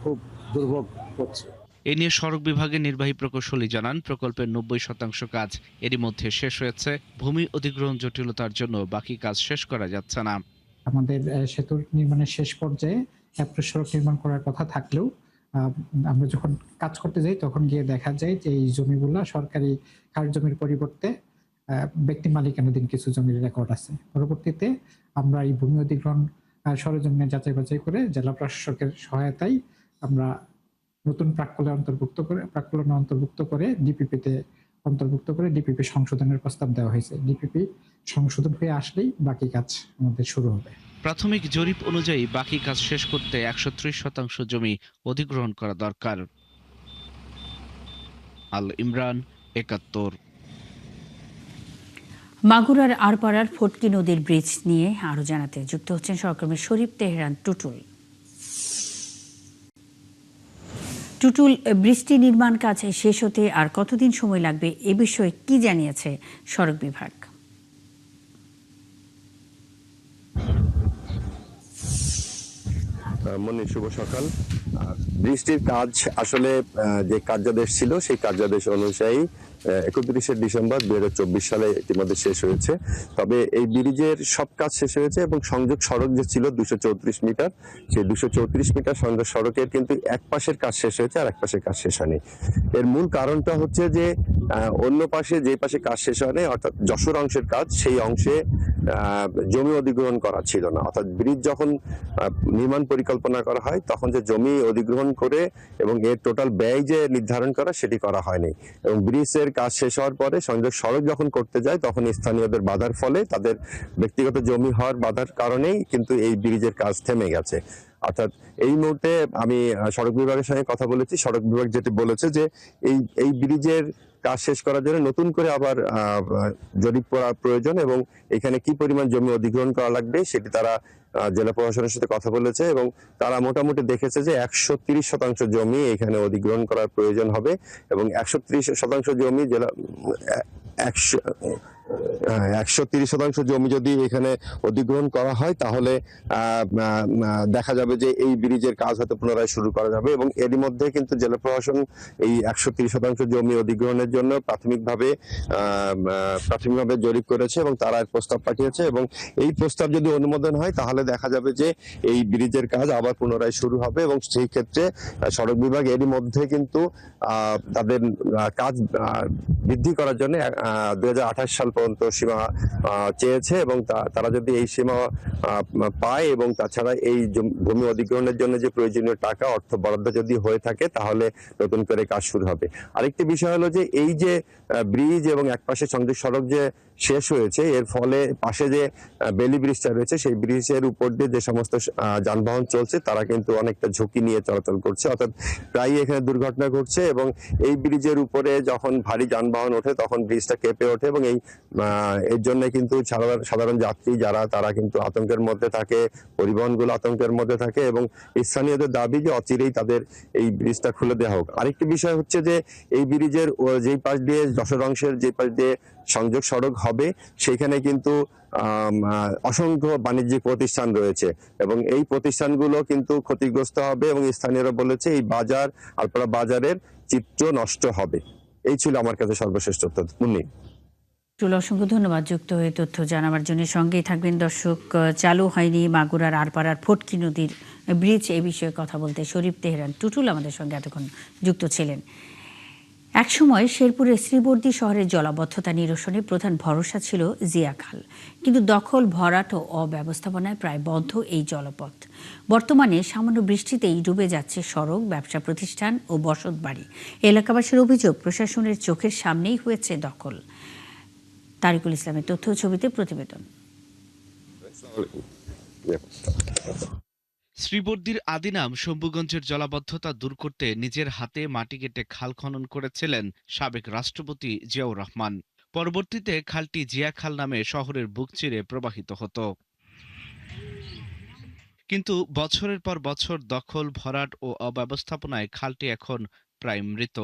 খুব দুর্ভোগ করছি। এ নিয়ে সড়ক বিভাগের নির্বাহী প্রকৌশলী জানান, প্রকল্পের 90% কাজ এরই মধ্যে শেষ হয়েছে। ভূমি অধিগ্রহণ জটিলতার জন্য বাকি কাজ শেষ করা যাচ্ছে না। আমাদের সেতু নির্মাণের শেষ পর্যায়ে অ্যাপ্রোচ সড়ক নির্মাণ করার কথা থাকলেও আমরা যখন কাজ করতে যাই তখন গিয়ে দেখা যায় যে এই জমিগুলো সরকারি খাস জমির পরিবর্তে ব্যক্তি মালিকানাধীন কিছু জমির রেকর্ড আছে। পরবর্তীতে আমরা এই ভূমি অধিগ্রহণ সরজমিনে যাচাই বাছাই করে জেলা প্রশাসকের সহায়তায় আমরা নতুন প্রাক্কলনে অন্তর্ভুক্ত করে ডিপিপিতে অন্তর্ভুক্ত করে ডিপিপি সংশোধনের প্রস্তাব দেওয়া হয়েছে। ডিপিপি সংশোধন হয়ে আসলেই বাকি কাজ আমাদের শুরু হবে। প্রাথমিক জরিপ অনুযায়ী বাকি কাজ শেষ করতে 130% জমি অধিগ্রহণ করা দরকার। আল ইমরান, 71। মাগুরার আরপাড়ার ফটকি নদীর ব্রিজ নিয়ে আরো জানাতে যুক্ত হচ্ছেন সহকর্মী শরীফ তেহরান টুটুল। টুটুল, ব্রিজটি নির্মাণ কাজ শেষ হতে আর কতদিন সময় লাগবে এ বিষয়ে কি জানিয়েছে সড়ক বিভাগ? মনি, শুভ সকাল। ব্রিজটির কাজ আসলে যে কার্যাদেশ ছিল সেই কার্যাদেশ অনুযায়ী 31শে ডিসেম্বর 2024 সালে ইতিমধ্যে শেষ হয়েছে। তবে এই ব্রিজের সব কাজ শেষ হয়েছে এবং সংযোগ সড়ক যে ছিল 234 মিটার, সেই 234 মিটার সংযোগ সড়কের কিন্তু এক পাশের কাজ শেষ হয়েছে আর এক পাশের কাজ শেষ হয়নি। এর মূল কারণটা হচ্ছে যে অন্য পাশে যে পাশে কাজ শেষ হয়নি, অর্থাৎ যশোর অংশের কাজ, সেই অংশে জমি অধিগ্রহণ করা ছিল না। অর্থাৎ ব্রিজ যখন নির্মাণ পরিকল্পনা করা হয় তখন যে জমি অধিগ্রহণ করে এবং এর টোটাল ব্যয় যে নির্ধারণ করা সেটি করা হয়নি। এবং ব্রিজের কাজ শেষ হওয়ার পরে সংযোগ সড়ক যখন করতে যায় তখন স্থানীয়দের বাধার ফলে, তাদের ব্যক্তিগত জমি হওয়ার বাধার কারণেই কিন্তু এই ব্রিজের কাজ থেমে গেছে। অর্থাৎ এই মুহূর্তে আমি সড়ক বিভাগের সঙ্গে কথা বলেছি, সড়ক বিভাগ যেটি বলেছে যে এই ব্রিজের কাজ শেষ করার জন্য নতুন করে আবার জরিপ করা প্রয়োজন এবং এখানে কি পরিমাণ জমি অধিগ্রহণ করা লাগবে সেটি তারা জেলা প্রশাসনের সাথে কথা বলেছে এবং তারা মোটামুটি দেখেছে যে 130% জমি এখানে অধিগ্রহণ করার প্রয়োজন হবে এবং 130% জমি জেলা 130% জমি যদি এখানে অধিগ্রহণ করা হয় তাহলে দেখা যাবে যে এই ব্রিজের কাজ হয়তো পুনরায় শুরু করা যাবে। এবং এরই মধ্যে কিন্তু জেলা প্রশাসন এই 130% জমি অধিগ্রহণের জন্য প্রাথমিকভাবে জরিপ করেছে এবং তারা প্রস্তাব পাঠিয়েছে এবং এই প্রস্তাব যদি অনুমোদন হয় তাহলে দেখা যাবে যে এই ব্রিজের কাজ আবার পুনরায় শুরু হবে এবং সেই ক্ষেত্রে সড়ক বিভাগ এরই মধ্যে কিন্তু তাদের কাজ বৃদ্ধি করার জন্য 2028 সাল পর্যন্ত সীমা চেয়েছে এবং তারা যদি এই সীমা পায় এবং তাছাড়া এই ভূমি অধিগ্রহণের জন্য যে প্রয়োজনীয় টাকা অর্থ বরাদ্দ যদি হয়ে থাকে তাহলে নতুন করে কাজ শুরু হবে। আরেকটি বিষয় হলো যে এই যে ব্রিজ এবং একপাশে সংযোগ সড়ক যে শেষ হয়েছে এর ফলে পাশে যে বেলি ব্রিজটা রয়েছে সেই ব্রিজের উপর দিয়ে যে সমস্ত যানবাহন চলছে তারা কিন্তু অনেকটা ঝুঁকি নিয়ে চলাচল করছে, অর্থাৎ প্রায়ই এখানে দুর্ঘটনা ঘটছে এবং এই ব্রিজের উপরে যখন ভারী যানবাহন ওঠে তখন ব্রিজটা কেঁপে ওঠে এবং এর জন্য কিন্তু সাধারণ যাত্রী যারা তারা কিন্তু আতঙ্কের মধ্যে থাকে, পরিবহনগুলো আতঙ্কের মধ্যে থাকে এবং স্থানীয়দের দাবি যে অচিরেই তাদের এই ব্রিজটা খুলে দেওয়া হোক। আরেকটি বিষয় হচ্ছে যে এই ব্রিজের যেই পাশ দিয়ে যশোর অংশের যে পাশ দিয়ে সংযোগ সড়ক হবে সেখানে কিন্তু অসংখ্য বাণিজ্যিক প্রতিষ্ঠান রয়েছে এবং এই প্রতিষ্ঠানগুলো কিন্তু ক্ষতিগ্রস্ত হবে এবং স্থানীয়রা বলেছে এই বাজার আলপাড়া বাজারের চিত্র নষ্ট হবে। এই ছিল আমার কাছে সর্বশেষ তথ্য। মুন্নি, অসংখ্য ধন্যবাদ যুক্ত হয়ে তথ্য জানাবার জন্য। সঙ্গেই থাকবেন দর্শক। চালু হয়নি মাগুরার আরপাড়ার ফটকি নদীর ব্রিজ, এই বিষয়ে কথা বলতে শরীফ তেহরান টুটুল আমাদের সঙ্গে এতক্ষণ যুক্ত ছিলেন। একসময় শেরপুরের শ্রীবর্দী শহরের জলাবদ্ধতা নিরসনে প্রধান ভরসা ছিল জিয়া খাল, কিন্তু দখল, ভরাট ও অব্যবস্থাপনায় প্রায় বন্ধ এই জলপথ। বর্তমানে সামান্য বৃষ্টিতেই ডুবে যাচ্ছে সড়ক, ব্যবসা প্রতিষ্ঠান ও বসতবাড়ি। এলাকাবাসীর অভিযোগ প্রশাসনের চোখের সামনেই হয়েছে দখল। তারিকুল ইসলামের তথ্য ছবিতে প্রতিবেদন। শ্রীবর্দীর আদি নাম শম্ভুগঞ্জের জলাবদ্ধতা দূর করতে নিজের হাতে মাটি কেটে খাল খনন করেছিলেন সাবেক রাষ্ট্রপতি জিয়াউর রহমান। পরবর্তীতে খালটি জিয়া খাল নামে শহরের বুক চিরে প্রবাহিত হতো। কিন্তু বছরের পর বছর দখল, ভরাট ও অব্যবস্থাপনায় খালটি এখন প্রায় মৃত।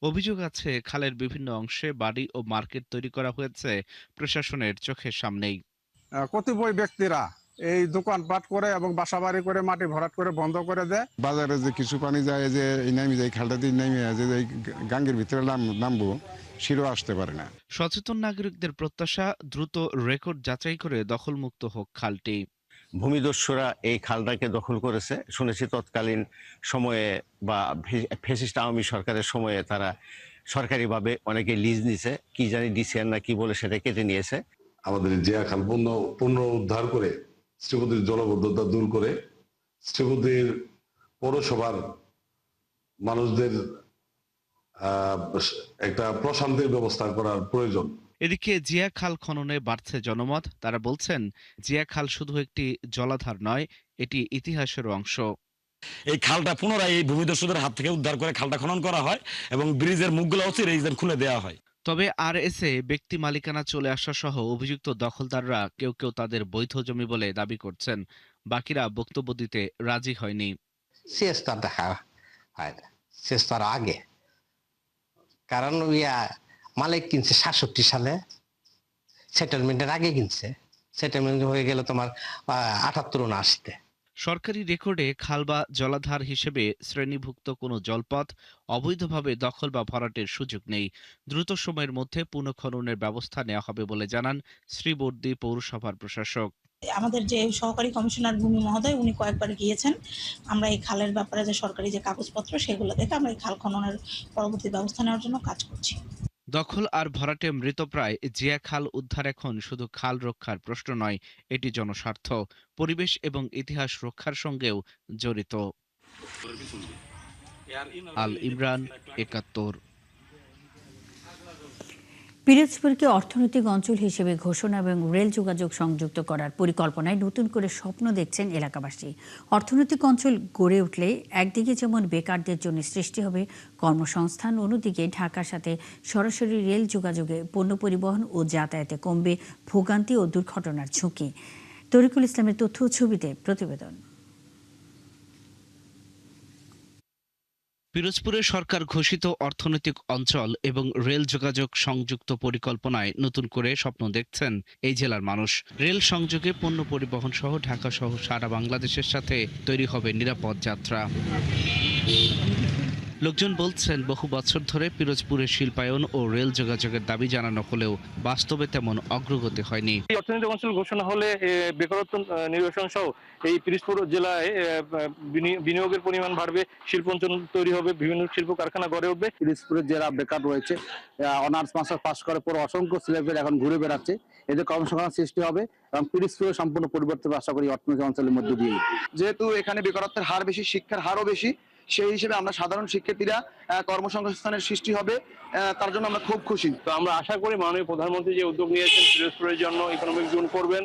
অভিযোগ আছে খালের বিভিন্ন অংশে বাড়ি ও মার্কেট তৈরি করা হয়েছে প্রশাসনের চোখের সামনেই। কতিপয় ব্যক্তিরা এই দোকানপাট করে এবং বাসা বাড়ি করে মাটি ভরাট করে বন্ধ করে দেয়। বাজারে যে কিছু পানি যায় যে নামি যায়, খালটা দিয়ে নামে যে গাঙ্গের ভিতরে নামবো সেটাও আসতে পারে না। সচেতন নাগরিকদের প্রত্যাশা দ্রুত রেকর্ড যাচাই করে দখলমুক্ত হোক খালটি। ভূমিদস্যুরা এই খালটাকে দখল করেছে। শুনেছি তৎকালীন সময়ে বা ফ্যাসিস্ট আওয়ামী সরকারের সময়ে তারা সরকারিভাবে অনেকে লিজ নিছে, কি জানি ডিসিআর না কি বলে সেটা কেটে নিয়েছে। আমাদের জিয়া খাল পুনরুদ্ধার করে শ্রীমতীর জলবদ্ধতা দূর করে শ্রীমতীর পৌরসভার মানুষদের একটা প্রশান্তির ব্যবস্থা করার প্রয়োজন। এদিকে জিয়া খাল খননে বাড়ছে জনমত। তারা বলছেন, জিয়া খাল শুধু একটি জলাধার নয়, এটি ইতিহাসের অংশ। এই খালটা পুনরায় এই ভূমিদস্যুদের হাত থেকে উদ্ধার করে খালটা খনন করা হয় এবং ব্রিজের মুখগুলো অচিরেই খুলে দেওয়া হয়। তবে আরএসএ ব্যক্তি মালিকানা চলে আসা সহ অভিযুক্ত দখলদাররা কেউ কেউ তাদের বৈধ জমি বলে দাবি করছেন, বাকিরা বক্তব্য দিতে রাজি হয়নি। শেষটা দেখা হয় না, শেষটার আগে, কারণ মালিক কিনছে 67 সালে, সেটেলমেন্টের আগে কিনছে। সেটেলমেন্ট হয়ে গেল তোমার 78-79-তে। সরকারি রেকর্ডে খাল বা জলাধার হিসেবে শ্রেণীভুক্ত কোনো জলপথ অবৈধভাবে দখল বা ভরাটের সুযোগ নেই। দ্রুত সময়ের মধ্যে পুনঃখননের ব্যবস্থা নেওয়া হবে বলে জানান শ্রীবর্দী পৌরসভার প্রশাসক। আমাদের যে সহকারী কমিশনার ভূমি মহোদয়, উনি কয়েকবার গিয়েছেন। আমরা এই খালের ব্যাপারে যে সরকারি যে কাগজপত্র সেগুলো দেখে আমরা এই খাল খননের পরবর্তী ব্যবস্থা নেওয়ার জন্য কাজ করছি। দখল আর ভরাটে মৃতপ্রায় জিয়া খাল উদ্ধার এখন শুধু খাল রক্ষার প্রশ্ন নয়, এটি জনস্বার্থ, পরিবেশ এবং ইতিহাস রক্ষার সঙ্গেও জড়িত। আল ইমরান, ৭১। পিরোজপুরকে অর্থনৈতিক অঞ্চল হিসেবে ঘোষণা এবং রেল যোগাযোগ সংযুক্ত করার পরিকল্পনায় নতুন করে স্বপ্ন দেখছেন এলাকাবাসী। অর্থনৈতিক অঞ্চল গড়ে উঠলে একদিকে যেমন বেকারদের জন্য সৃষ্টি হবে কর্মসংস্থান, অন্যদিকে ঢাকার সাথে সরাসরি রেল যোগাযোগে পণ্য পরিবহন ও যাতায়াতে কমবে ভোগান্তি ও দুর্ঘটনার ঝুঁকি। তরিকুল ইসলামের তথ্য ও ছবিতে প্রতিবেদন। পিরোজপুরে সরকার ঘোষিত অর্থনৈতিক অঞ্চল এবং রেল যোগাযোগ সংযুক্ত পরিকল্পনায় নতুন করে স্বপ্ন দেখছেন এই জেলার মানুষ। রেল সংযোগে পণ্য পরিবহন সহ ঢাকা সহ সারা বাংলাদেশের সাথে তৈরি হবে নিরাপদ যাত্রা। লোকজন বলছেন, বহু বছর ধরে পিরোজপুরের শিল্পায়ন ও রেল যোগাযোগের দাবি জানানো হলেও বাস্তবে তেমন অগ্রগতি হয়নি। অর্থনৈতিক অঞ্চল ঘোষণা হলে বেকারত্ব নিরসন সহ এই পিরোজপুর জেলায় বিনিয়োগের পরিমাণ বাড়বে, শিল্প অঞ্চল তৈরি হবে, বিভিন্ন শিল্প কারখানা গড়ে উঠবে। পিরোজপুরের যারা বেকার রয়েছে, অনার্স মাস্টার্স পাস করে পর অসংখ্য ছেলেপেলে এখন ঘুরে বেড়াচ্ছে, এদের কর্মসংস্থান সৃষ্টি হবে এবং পিরোজপুরের সম্পূর্ণ পরিবর্তন আশা করি অর্থনৈতিক অঞ্চলের মধ্যে দিয়ে। যেহেতু এখানে বেকারত্বের হার বেশি, শিক্ষার হারও বেশি, সেই হিসেবে আমরা সাধারণ শিক্ষার্থীরা কর্মসংস্থানের সৃষ্টি হবে, তার জন্য আমরা খুব খুশি। তো আমরা আশা করি মাননীয় প্রধানমন্ত্রী যে উদ্যোগ নিয়েছেন পিরোজপুরের জন্য ইকোনমিক জোন করবেন,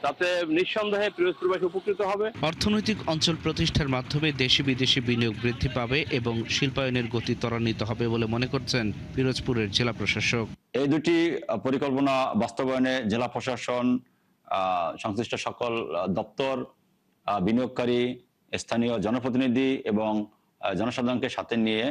তাতে নিঃসন্দেহে পিরোজপুরবাসী উপকৃত হবে। অর্থনৈতিক অঞ্চল প্রতিষ্ঠার মাধ্যমে দেশি বিদেশি বিনিয়োগ বৃদ্ধি পাবে এবং শিল্পায়নের গতি ত্বরান্বিত হবে বলে মনে করছেন পিরোজপুরের জেলা প্রশাসক। এই দুটি পরিকল্পনা বাস্তবায়নে জেলা প্রশাসন, সংশ্লিষ্ট সকল দপ্তর, বিনিয়োগকারী, স্থানীয় জনপ্রতিনিধি এবং জনসাধারণকে সাথে নিয়ে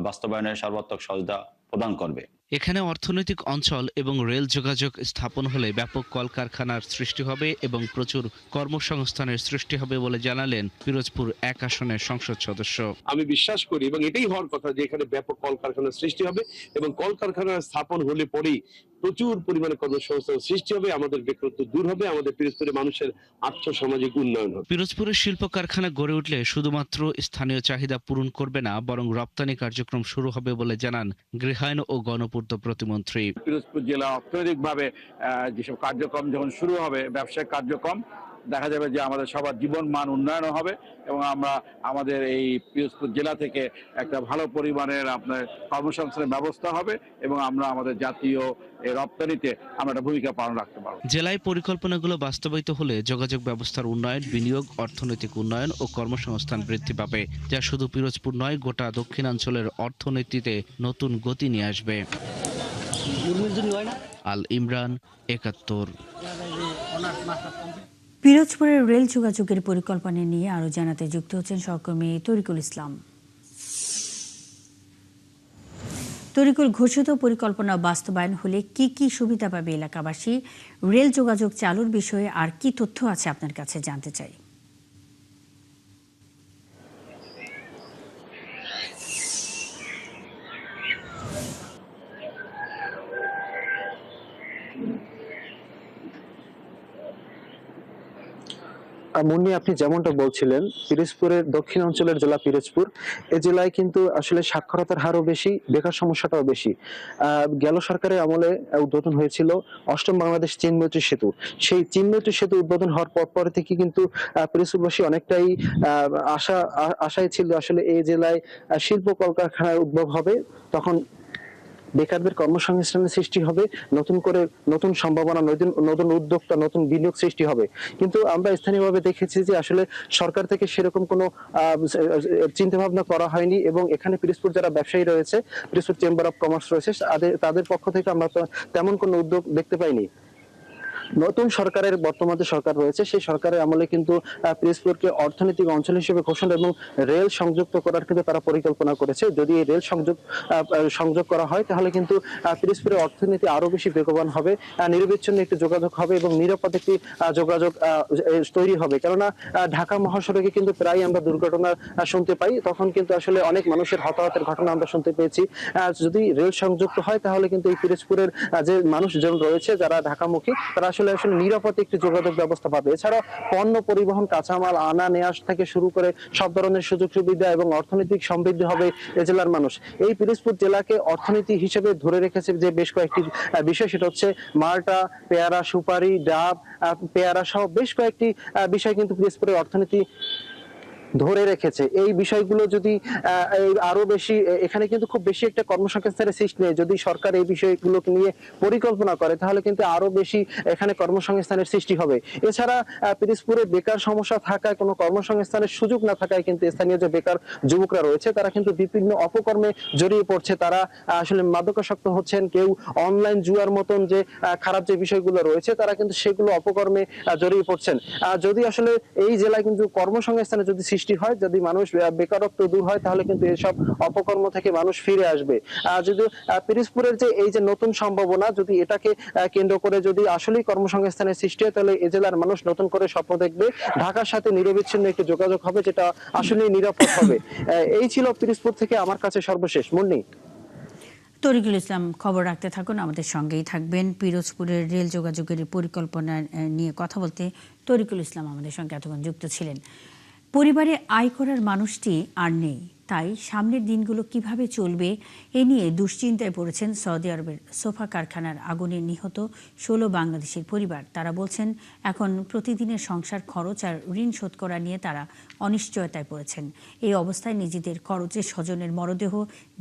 বাস্তবায়নের সর্বাত্মক সহায়তা প্রদান করবে। এখানে অর্থনৈতিক অঞ্চল এবং রেল যোগাযোগ স্থাপন হলে ব্যাপক কলকারখানার সৃষ্টি হবে এবং প্রচুর কর্মসংস্থানের সৃষ্টি হবে বলে জানালেন পিরোজপুর ১ আসনের সংসদ সদস্য। আমি বিশ্বাস করি এবং এটাই হওয়ার কথা যে এখানে ব্যাপক কলকারখানার সৃষ্টি হবে এবং কলকারখানার স্থাপন হলে পরেই প্রচুর পরিমাণে কর্মসংস্থান সৃষ্টি হবে, আমাদের বেকারত্ব দূর হবে, আমাদের পিরোজপুরের মানুষের আর্থসামাজিক উন্নয়ন হবে। পিরোজপুরের শিল্প কারখানা গড়ে উঠলে শুধুমাত্র স্থানীয় চাহিদা পূরণ করবে না, বরং রপ্তানি কার্যক্রম শুরু হবে বলে জানান গৃহায়ন ও গণপূর্ত প্রতিমন্ত্রী। পিরোজপুর জেলা অর্থনৈতিকভাবে যেসব কার্যক্রম যখন শুরু হবে, ব্যবসায়িক কার্যক্রম, দেখা যাবে যে আমাদের সবার জীবন মান উন্নয়ন হবে এবং আমরা আমাদের এই পিরোজপুর জেলা থেকে একটা ভালো পরিমাণের আপনার কর্মসংস্থানের ব্যবস্থা হবে এবং আমরা আমাদের জাতীয় রপ্তানিতে আমরা একটা ভূমিকা পালন রাখতে পারব। জেলায় পরিকল্পনাগুলো বাস্তবায়িত হলে যোগাযোগ ব্যবস্থার উন্নয়ন, বিনিয়োগ, অর্থনৈতিক উন্নয়ন ও কর্মসংস্থান বৃদ্ধি পাবে, যা শুধু পিরোজপুর নয়, গোটা দক্ষিণাঞ্চলের অর্থনীতিতে নতুন গতি নিয়ে আসবে। আল ইমরান, ৭১। পিরোজপুরের রেল যোগাযোগের পরিকল্পনা নিয়ে আরো জানাতে যুক্ত হচ্ছেন সহকর্মী তরিকুল ইসলাম। তরিকুল, ঘোষিত পরিকল্পনা বাস্তবায়ন হলে কি কি সুবিধা পাবে এলাকাবাসী? রেল যোগাযোগ চালুর বিষয়ে আর কি তথ্য আছে আপনার কাছে জানতে চাই। মুন্নি, আপনি যেমনটা বলছিলেন, পিরোজপুরের দক্ষিণ অঞ্চলের জেলা পিরোজপুর, এই জেলায় কিন্তু আসলে সাক্ষরতার হারও বেশি, বেকার সমস্যাটাও বেশি। গেল সরকারের আমলে উদ্বোধন হয়েছিল ৮ম বাংলাদেশ চীন মৈত্রী সেতু। সেই চীন মৈত্রী সেতু উদ্বোধন হওয়ার পর থেকে কিন্তু পিরোজপুরবাসী অনেকটাই আশায় ছিল আসলে এই জেলায় শিল্প কলকারখানার উদ্ভব হবে, তখন বেকারদের কর্মসংস্থানের সৃষ্টি হবে, নতুন সম্ভাবনা, নতুন উদ্যোক্তা, নতুন বিনিয়োগ সৃষ্টি হবে। কিন্তু আমরা স্থানীয়ভাবে দেখেছি যে আসলে সরকার থেকে সেরকম কোনো চিন্তা ভাবনা করা হয়নি, এবং এখানে পিরোজপুর যারা ব্যবসায়ী রয়েছে, পিরোজপুর চেম্বার অফ কমার্স রয়েছে, তাদের পক্ষ থেকে আমরা তো তেমন কোনো উদ্যোগ দেখতে পাইনি। নতুন সরকারের বর্তমান যে সরকার রয়েছে, সেই সরকারের আমলে কিন্তু পিরোজপুরকে অর্থনৈতিক অঞ্চল হিসেবে ঘোষণা এবং রেল সংযুক্ত করার কিন্তু তারা পরিকল্পনা করেছে। যদি এই রেল সংযোগ করা হয়, তাহলে কিন্তু পিরোজপুরের অর্থনীতি আরো বেশি বেগবান হবে, নিরবিচ্ছিন্ন একটি যোগাযোগ হবে এবং নিরাপদ একটি যোগাযোগ তৈরি হবে। কেননা ঢাকা মহাসড়কে কিন্তু প্রায় আমরা দুর্ঘটনা শুনতে পাই, তখন কিন্তু আসলে অনেক মানুষের হতাহতের ঘটনা আমরা শুনতে পেয়েছি। যদি রেল সংযুক্ত হয়, তাহলে কিন্তু এই পিরোজপুরের যে মানুষজন রয়েছে যারা ঢাকামুখী, তারা আসলে নিরাপদ একটি যোগাযোগ ব্যবস্থা পাবে। এছাড়া পণ্য পরিবহন, কাঁচামাল আনা নেওয়া থেকে শুরু করে সব ধরনের সুযোগ সুবিধা এবং অর্থনৈতিক সমৃদ্ধি হবে এ জেলার মানুষ। এই পিরোজপুর জেলাকে অর্থনীতি হিসেবে ধরে রেখেছে যে বেশ কয়েকটি বিষয়, সেটা হচ্ছে মাল্টা, পেয়ারা, সুপারি, ডাব, পেয়ারা সহ বেশ কয়েকটি বিষয় কিন্তু পিরোজপুরের অর্থনীতি ধরে রেখেছে। এই বিষয়গুলো যদি আরো বেশি, এখানে কিন্তু খুব বেশি একটা কর্মসংস্থানের সৃষ্টি নেই। যদি সরকার এই বিষয়গুলোকে নিয়ে পরিকল্পনা করে, তাহলে কিন্তু আরো বেশি এখানে কর্মসংস্থানের সৃষ্টি হবে। এছাড়া পিরোজপুরে বেকার সমস্যা থাকায়, কোনো কর্মসংস্থানের সুযোগ না থাকায় কিন্তু স্থানীয় যে বেকার যুবকরা রয়েছে, তারা কিন্তু বিভিন্ন অপকর্মে জড়িয়ে পড়ছে। তারা আসলে মাদকাসক্ত হচ্ছেন, কেউ অনলাইন জুয়ার মতন যে খারাপ যে বিষয়গুলো রয়েছে, তারা কিন্তু সেগুলো অপকর্মে জড়িয়ে পড়ছেন। যদি আসলে এই জেলায় কিন্তু কর্মসংস্থানের যদি সৃষ্টি হয়, যদি মানুষ বেকারত্ব দূর হয়, তাহলে কিন্তু এসব অপকর্ম থেকে মানুষ ফিরে আসবে। যদি পিরোজপুরের যে এই যে নতুন সম্ভাবনা, যদি এটাকে কেন্দ্র করে যদি আসলেই কর্মসংস্থানের সৃষ্টি হয়, তাহলে এই জেলার মানুষ নতুন করে স্বপ্ন দেখবে, ঢাকার সাথে নিরবিচ্ছিন্ন একটি যোগাযোগ হবে, যেটা আসলেই নিরাপদ হবে। এই ছিল পিরোজপুর থেকে আমার কাছে সর্বশেষ। মুন্নি। তরিকুল ইসলাম, খবর রাখতে থাকুন, আমাদের সঙ্গেই থাকবেন। পিরোজপুরের রেল যোগাযোগের পরিকল্পনা নিয়ে কথা বলতে তরিকুল ইসলাম আমাদের সঙ্গে এতক্ষণ যুক্ত ছিলেন। পরিবারে আয় করার মানুষটি আর নেই, তাই সামনের দিনগুলো কিভাবে চলবে এ নিয়ে দুশ্চিন্তায় পড়েছেন সৌদি আরবের সোফা কারখানার আগুনে নিহত 16 বাংলাদেশের পরিবার। তারা বলছেন, এখন প্রতিদিনের সংসার খরচ আর ঋণ শোধ করা নিয়ে তারা অনিশ্চয়তায় পড়েছেন। এই অবস্থায় নিজেদের খরচে স্বজনের মরদেহ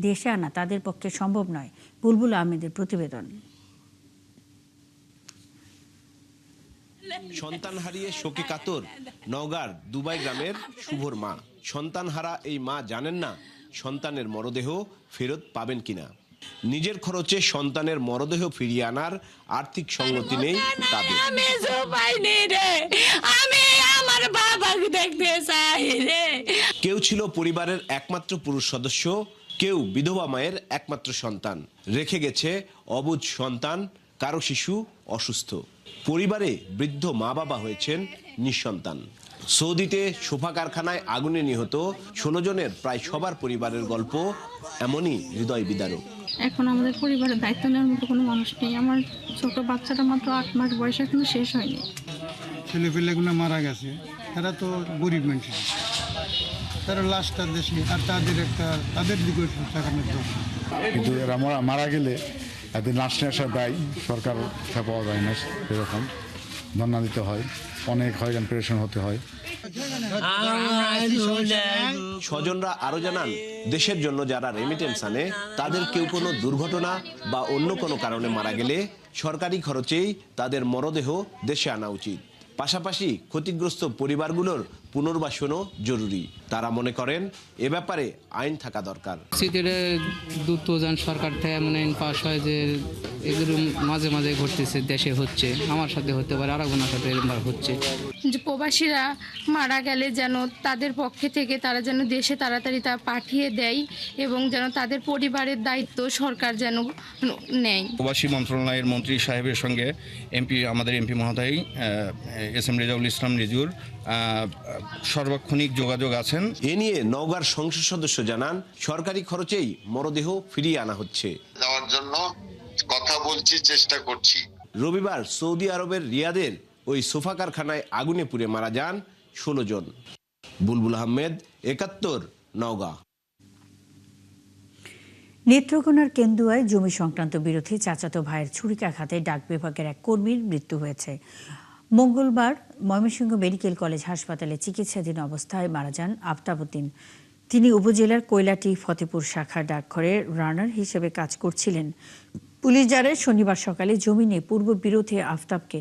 দেশে আনা তাদের পক্ষে সম্ভব নয়। বুলবুল আহমেদের প্রতিবেদন। সন্তান হারিয়ে শোকে কাতর নওগাঁর দুবাই গ্রামের শুভর মা। সন্তান হারা এই মা জানেন না সন্তানের মরদেহ ফেরত পাবেন কিনা। নিজের খরচে সন্তানের মরদেহ ফিরিয়ে আনার আর্থিক সঙ্গতি নেই তাদের। কেউ ছিল পরিবারের একমাত্র পুরুষ সদস্য, কেউ বিধবা মায়ের একমাত্র সন্তান। রেখে গেছে অবুঝ সন্তান, কারো শিশু অসুস্থ। পরিবারে বৃদ্ধ মা বাবা হয়েছেন নিঃসন্তান। সৌদিতে সোফা কারখানায় আগুনে নিহত 16 জনের প্রায় সবার পরিবারের গল্প এমনই হৃদয় বিদারক। এখন আমাদের পরিবারের দায়িত্ব নেওয়ার মতো কোনো মানুষ নেই। আমার ছোট বাচ্চাটা মাত্র 8 মাস বয়স, এখনো শেষ হয়নি। ছেলেপেলেগুলো মারা গেছে, তারা তো গরিব মানুষ, তারা লাশটা দেশে, আর তাদের দিকে টাকানোর দরকার। কিন্তু এরা মারা গেলে এদের লাশ নিয়ে আসা দায় সরকার পাওয়া যায় না, এরকম ধর্ণা দিতে হয়, অনেক হয়রান পেরেশান হতে হয়। স্বজনরা আরো জানান, দেশের জন্য যারা রেমিটেন্স আনে, তাদের কেউ কোনো দুর্ঘটনা বা অন্য কোনো কারণে মারা গেলে সরকারি খরচেই তাদের মরদেহ দেশে আনা উচিত। পাশাপাশি ক্ষতিগ্রস্ত পরিবারগুলোর পুনর্বাসনও জরুরি। তারা মনে করেন এ ব্যাপারে আইন থাকা দরকার। দূতযান সরকার থেকে এমন আইন পাস হয় যে এগুলো মাঝে মাঝে ঘটতেছে, দেশে হচ্ছে, আমার সাথে হতে পারে, আরো কোনো সাথে হচ্ছে। যে প্রবাসীরা মারা গেলে যেন তাদের পক্ষে থেকে তারা যেন দেশে তাড়াতাড়ি তা পাঠিয়ে দেয়, এবং যেন তাদের পরিবারের দায়িত্ব সরকার যেন নেয়। প্রবাসী মন্ত্রণালয়ের মন্ত্রী সাহেবের সঙ্গে আমাদের এমপি মহোদয় এস.এম. রেজাউল ইসলাম রিজুর সার্বক্ষণিক যোগাযোগ আছেন। এ নিয়ে নওগাঁর সংসদ সদস্য জানান, সরকারি খরচেই মরদেহ ফিরিয়ে আনা হচ্ছে। যাওয়ার জন্য কথা বলছি, চেষ্টা করছি। রবিবার সৌদি আরবের রিয়াদের ওই সোফা কারখানায় আগুনে পুড়ে মারা যান 16 জন। বুলবুল আহমেদ, 71, নওগাঁ। নেত্রকোনার কেন্দুয়ায় জমি সংক্রান্ত বিরোধে চাচাতো ভাইয়ের ছুরিকাঘাতে ডাক বিভাগের এক কর্মীর মৃত্যু হয়েছে। মঙ্গলবার ময়মনসিংহ মেডিকেল কলেজ হাসপাতালে চিকিৎসাধীন অবস্থায় মারা যান আফতাব উদ্দিন। তিনি উপজেলার কৈলাটি ফতেপুর শাখার ডাকঘরে রানার হিসেবে কাজ করছিলেন। পুলিশ জানায় শনিবার সকালে জমি নিয়ে পূর্ব বিরোধে আফতাবকে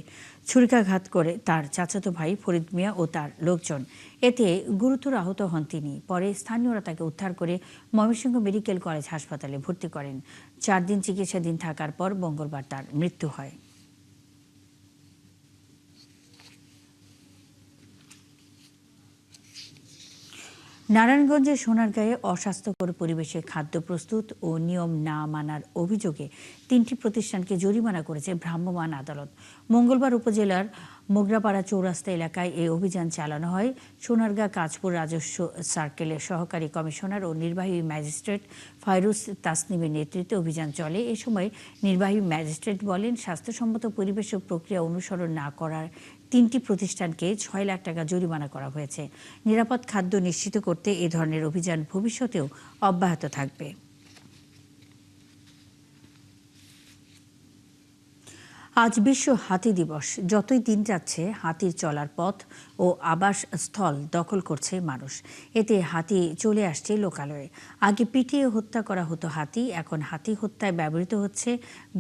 ছুরিকাঘাত করে তার চাচাতো ভাই ফরিদ মিয়া ও তার লোকজন। এতে গুরুতর আহত হন তিনি। পরে স্থানীয়রা তাকে উদ্ধার করে ময়মনসিংহ মেডিকেল কলেজ হাসপাতালে ভর্তি করেন। 4 দিন চিকিৎসাধীন থাকার পর মঙ্গলবার তার মৃত্যু হয়। নারায়ণগঞ্জের সোনারগাঁয়ে অস্বাস্থ্যকর পরিবেশে খাদ্য প্রস্তুত ও নিয়ম না মানার অভিযোগে 3টি প্রতিষ্ঠানকে জরিমানা করেছে ভ্রাম্যমাণ আদালত। মঙ্গলবার উপজেলার মোগরাপাড়া চৌরাস্তা এলাকায় এই অভিযান চালানো হয়। সোনারগাঁ কাঁচপুর রাজস্ব সার্কেলের সহকারী কমিশনার ও নির্বাহী ম্যাজিস্ট্রেট ফাইরুজ তাসনিমের নেতৃত্বে অভিযান চলে। এ সময় নির্বাহী ম্যাজিস্ট্রেট বলেন, স্বাস্থ্যসম্মত পরিবেশ ও প্রক্রিয়া অনুসরণ না করার 3টি প্রতিষ্ঠানকে 6 লাখ টাকা জরিমানা করা হয়েছে। নিরাপদ খাদ্য নিশ্চিত করতে এ ধরনের অভিযান ভবিষ্যতেও অব্যাহত থাকবে। আজ বিশ্ব হাতি দিবস। যতই দিন যাচ্ছে হাতির চলার পথ ও আবাসস্থল দখল করছে মানুষ। এতে হাতি চলে আসছে লোকালয়ে। আগে পিটিয়ে হত্যা করা হতো হাতি, এখন হাতি হত্যায় ব্যবহৃত হচ্ছে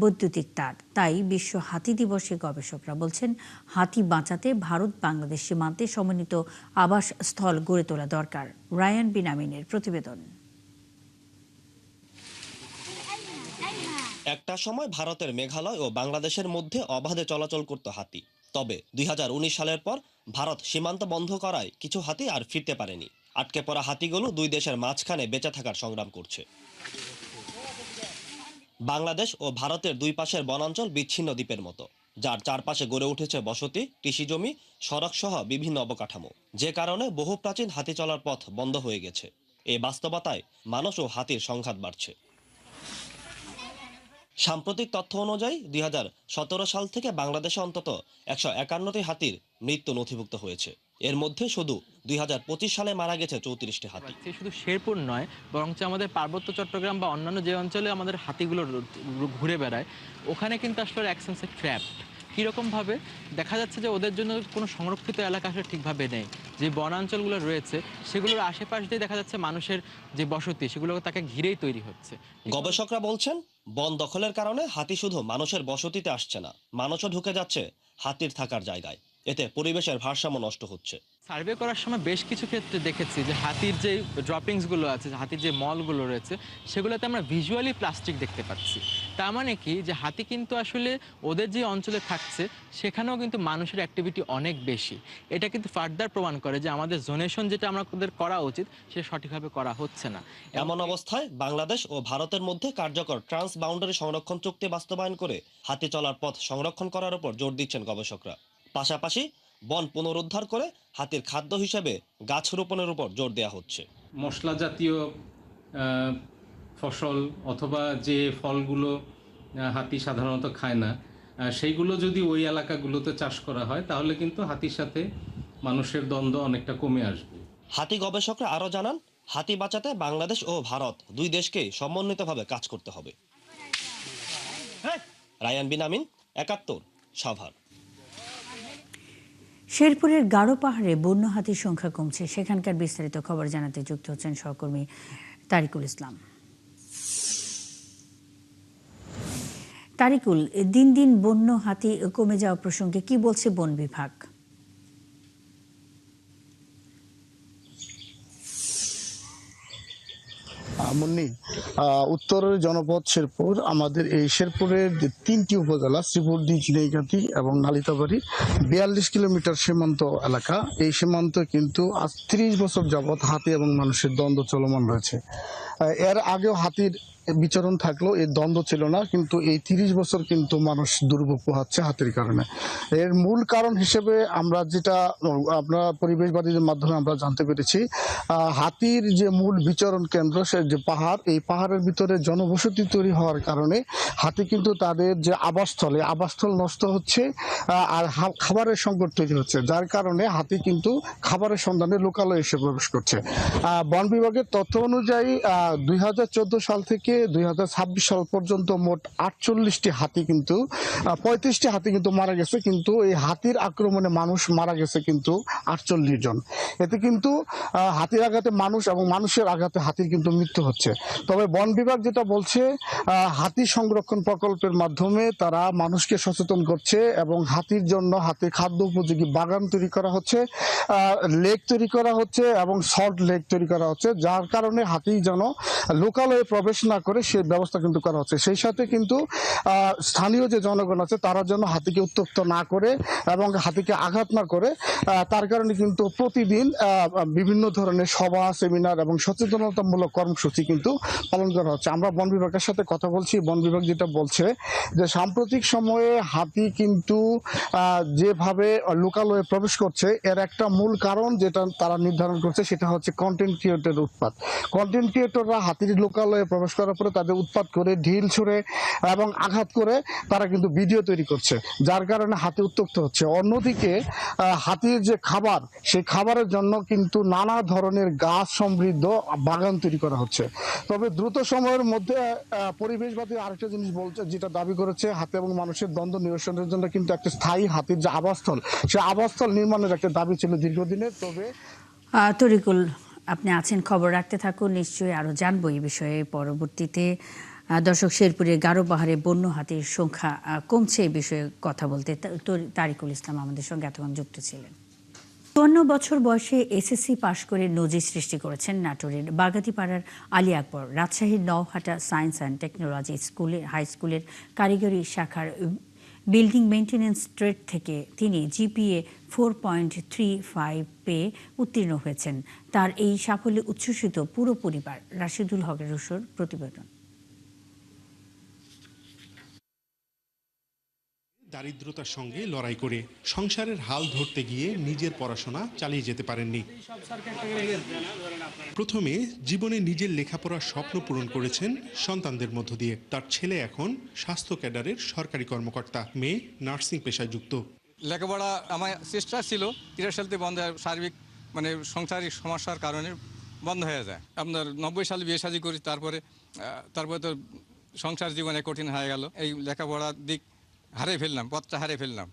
বৈদ্যুতিক তার। তাই বিশ্ব হাতি দিবসে গবেষকরা বলছেন, হাতি বাঁচাতে ভারত বাংলাদেশ সীমান্তে সমন্বিত আবাসস্থল গড়ে তোলা দরকার। রায়ান বিন আমিনের প্রতিবেদন। একটা সময় ভারতের মেঘালয় ও বাংলাদেশের মধ্যে অবাধে চলাচল করত হাতি। তবে 2019 সালের পর ভারত সীমান্ত বন্ধ করায় কিছু হাতি আর ফিরতে পারেনি। আটকে পড়া হাতিগুলো দুই দেশের মাঝখানে বেঁচে থাকার সংগ্রাম করছে। বাংলাদেশ ও ভারতের দুই পাশের বনাঞ্চল বিচ্ছিন্ন দ্বীপের মতো, যার চারপাশে গড়ে উঠেছে বসতি, কৃষিজমি, সড়ক সহ বিভিন্ন অবকাঠামো। যে কারণে বহু প্রাচীন হাতি চলার পথ বন্ধ হয়ে গেছে। এই বাস্তবতায় মানুষ ও হাতির সংঘাত বাড়ছে। সাম্প্রতিক তথ্য অনুযায়ী 2017 সাল থেকে বাংলাদেশে অন্তত 151টি হাতির মৃত্যু নথিভুক্ত হয়েছে। এর মধ্যে শুধু 2025 সালে মারা গেছে 34টি হাতি। শুধু শেরপুর নয়, বরঞ্চ আমাদের পার্বত্য চট্টগ্রাম বা অন্যান্য যে অঞ্চলে আমাদের হাতিগুলো ঘুরে বেড়ায়, ওখানে কিন্তু আসলে এক সেন্সে ট্র্যাপড। কীরকমভাবে দেখা যাচ্ছে যে ওদের জন্য কোনো সংরক্ষিত এলাকা আসলে ঠিকভাবে নেই। যে বনাঞ্চলগুলো রয়েছে সেগুলোর আশেপাশ দিয়ে দেখা যাচ্ছে মানুষের যে বসতি, সেগুলো তাকে ঘিরেই তৈরি হচ্ছে। গবেষকরা বলছেন, বন দখলের কারণে হাতি শুধু মানুষের বসতিতে আসছে না, মানুষও ঢুকে যাচ্ছে হাতির থাকার জায়গায়। এতে পরিবেশের ভারসাম্য নষ্ট হচ্ছে। সার্ভে করার সময় বেশ কিছু ক্ষেত্রে দেখেছি যে হাতির যে ড্রপিংসগুলো আছে, হাতির যে মলগুলো রয়েছে, সেগুলোতে আমরা ভিজুয়ালি প্লাস্টিক দেখতে পাচ্ছি। তার মানে কি, যে হাতি কিন্তু আসলে ওদের যে অঞ্চলে থাকছে সেখানেও কিন্তু মানুষের অ্যাক্টিভিটি অনেক বেশি। এটা কিন্তু ফার্দার প্রমাণ করে যে আমাদের জোনেশন যেটা আমাদের করা উচিত সেটা সঠিকভাবে করা হচ্ছে না। এমন অবস্থায় বাংলাদেশ ও ভারতের মধ্যে কার্যকর ট্রান্স বাউন্ডারি সংরক্ষণ চুক্তি বাস্তবায়ন করে হাতি চলার পথ সংরক্ষণ করার উপর জোর দিচ্ছেন গবেষকরা। পাশাপাশি বন পুনরুদ্ধার করে হাতির খাদ্য হিসেবে গাছ রোপণের উপর জোর দেওয়া হচ্ছে। মশলা জাতীয় ফসল অথবা যে ফলগুলো হাতি সাধারণত খায় না, সেইগুলো যদি ওই এলাকাগুলোতে চাষ করা হয় তাহলে কিন্তু হাতির সাথে মানুষের দ্বন্দ্ব অনেকটা কমে আসবে। হাতি গবেষকরা আরও জানান, হাতি বাঁচাতে বাংলাদেশ ও ভারত দুই দেশকে সমন্বিতভাবে কাজ করতে হবে। রায়ান বিন আমিন, 71, সাভার। শেরপুরের গাঢ় পাহাড়ে বন্য হাতির সংখ্যা কমছে। সেখানকার বিস্তারিত খবর জানাতে যুক্ত হচ্ছেন সহকর্মী তারিকুল ইসলাম। তারিকুল, দিন দিন বন্য হাতি কমে যাওয়া প্রসঙ্গে কি বলছে বন বিভাগ? মুন্নি, উত্তরের জনপদ শেরপুর, আমাদের এই শেরপুরের যে 3টি উপজেলা শ্রীপুরদি, চিনাইগাতি এবং নালিতাবাড়ি, 42 কিলোমিটার সীমান্ত এলাকা। এই সীমান্ত কিন্তু আজ 30 বছর যাবৎ হাতি এবং মানুষের দ্বন্দ্ব চলমান রয়েছে। এর আগেও হাতির বিচরণ থাকলেও এর দ্বন্দ্ব ছিল না, কিন্তু এই 30 বছর কিন্তু মানুষ দুর্ভোগ পোহাচ্ছে হাতির কারণে। এর মূল কারণ হিসেবে আমরা যেটা আপনার পরিবেশবাদীদের মাধ্যমে আমরা জানতে পেরেছি, হাতির যে মূল বিচরণ কেন্দ্র সে যে পাহাড়, এই পাহাড়ের ভিতরে জনবসতি তৈরি হওয়ার কারণে হাতি কিন্তু তাদের যে আবাসস্থল নষ্ট হচ্ছে, আর খাবারের সংকট তৈরি হচ্ছে, যার কারণে হাতি কিন্তু খাবারের সন্ধানে লোকালয়ে এসে প্রবেশ করছে। বন বিভাগের তথ্য অনুযায়ী 2014 সাল থেকে 2026 সাল পর্যন্ত মোট 48টি হাতি কিন্তু 35টি হাতি কিন্তু মারা গেছে, কিন্তু এই হাতির আক্রমণে মানুষ মারা গেছে কিন্তু 48 জন। এতে কিন্তু হাতির আঘাতে মানুষ এবং মানুষের আঘাতে হাতির কিন্তু মৃত্যু হচ্ছে। তবে বন বিভাগ যেটা বলছে, হাতি সংরক্ষণ প্রকল্পের মাধ্যমে তারা মানুষকে সচেতন করছে এবং হাতির জন্য হাতির খাদ্য উপযোগী বাগান তৈরি করা হচ্ছে, লেক তৈরি করা হচ্ছে এবং সল্ট লেক তৈরি করা হচ্ছে, যার কারণে হাতি যেন লোকালয়ে প্রবেশ না করে সেই ব্যবস্থা কিন্তু করা হচ্ছে। সেই সাথে কিন্তু স্থানীয় যে জনগণ আছে তারা যেন হাতিকে উত্ত্যক্ত না করে এবং হাতিকে আঘাত না করে, তার কারণে কিন্তু প্রতিদিন বিভিন্ন ধরনের সভা, সেমিনার এবং সচেতনতামূলক কর্মসূচি কিন্তু পালন করা হচ্ছে। আমরা বন বিভাগের সাথে কথা বলছি, বন বিভাগ যেটা বলছে যে সাম্প্রতিক সময়ে হাতি কিন্তু যেভাবে লোকালয়ে প্রবেশ করছে এর একটা মূল কারণ যেটা তারা নির্ধারণ করছে সেটা হচ্ছে কন্টেন্ট ক্রিয়েটরের উৎপাত। কন্টেন্ট ক্রিয়েটররা হাতির লোকালয়ে প্রবেশ করার পরে তাদের উৎপাত করে ঢিল ছুঁড়ে এবং আঘাত করে তারা কিন্তু ভিডিও তৈরি করছে, যার কারণে হাতি উত্ত্যক্ত হচ্ছে। অন্যদিকে হাতির যে খাবার, সেই খাবারের জন্য কিন্তু নানা ধরনের গাছ সমৃদ্ধ বাগান তৈরি করা হচ্ছে। তবে দ্রুত সময়ের মধ্যে পরিবেশবাদী আরেকটা জিনিস বলছে, যেটা দাবি করেছে হাতি এবং মানুষের দ্বন্দ্ব নিরসনের জন্য কিন্তু একটা স্থায়ী হাতির যে আবাসস্থল, সেই আবাসস্থল নির্মাণের একটা দাবি ছিল দীর্ঘদিনের। তবে তরিকুল, আপনি আছেন, খবর রাখতে থাকুন, নিশ্চয়ই আরও জানবো এই বিষয়ে পরবর্তীতে। দর্শক, শেরপুরে গারো পাহাড়ে বন্য হাতির সংখ্যা কমছে এই বিষয়ে কথা বলতে তারিকুল ইসলাম আমাদের সঙ্গে এতক্ষণ যুক্ত ছিলেন। 54 বছর বয়সে এসএসসি পাশ করে নজির সৃষ্টি করেছেন নাটোরের বাগাতিপাড়ার আলী আকবর। রাজশাহীর Nowhata science and technology high স্কুলের কারিগরি শাখার বিল্ডিং মেইনটেন্যান্স ট্রেড থেকে তিনি জিপিএ 4.35 পেয়ে উত্তীর্ণ হয়েছেন। তার এই সাফল্যে উচ্ছ্বসিত পুরো পরিবার। রাশিদুল হকের রুশোর প্রতিবেদন। দারিদ্রতার সঙ্গে লড়াই করে সংসারের হাল ধরতে গিয়ে নিজের পড়াশোনা চালিয়ে যেতে পারেননি। প্রথমে জীবনে নিজের লেখাপড়ার স্বপ্ন পূরণ করেছেন সন্তানদের মধ্য দিয়ে। তার ছেলে এখন স্বাস্থ্য ক্যাডারের সরকারি কর্মকর্তা, মেয়ে নার্সিং পেশায় যুক্ত। লেখাপড়া আমার চেষ্টা ছিল 83 সালতে বন্ধ হয়, সার্বিক সাংসারিক সমস্যার কারণে বন্ধ হয়ে যায়। আপনার 90 সালে বিয়ে শাদী করি, তারপরে তো সংসার জীবনে কঠিন হয়ে গেল। এই লেখাপড়ার দিক হারিয়ে ফেললাম, পথটা হারিয়ে ফেললাম।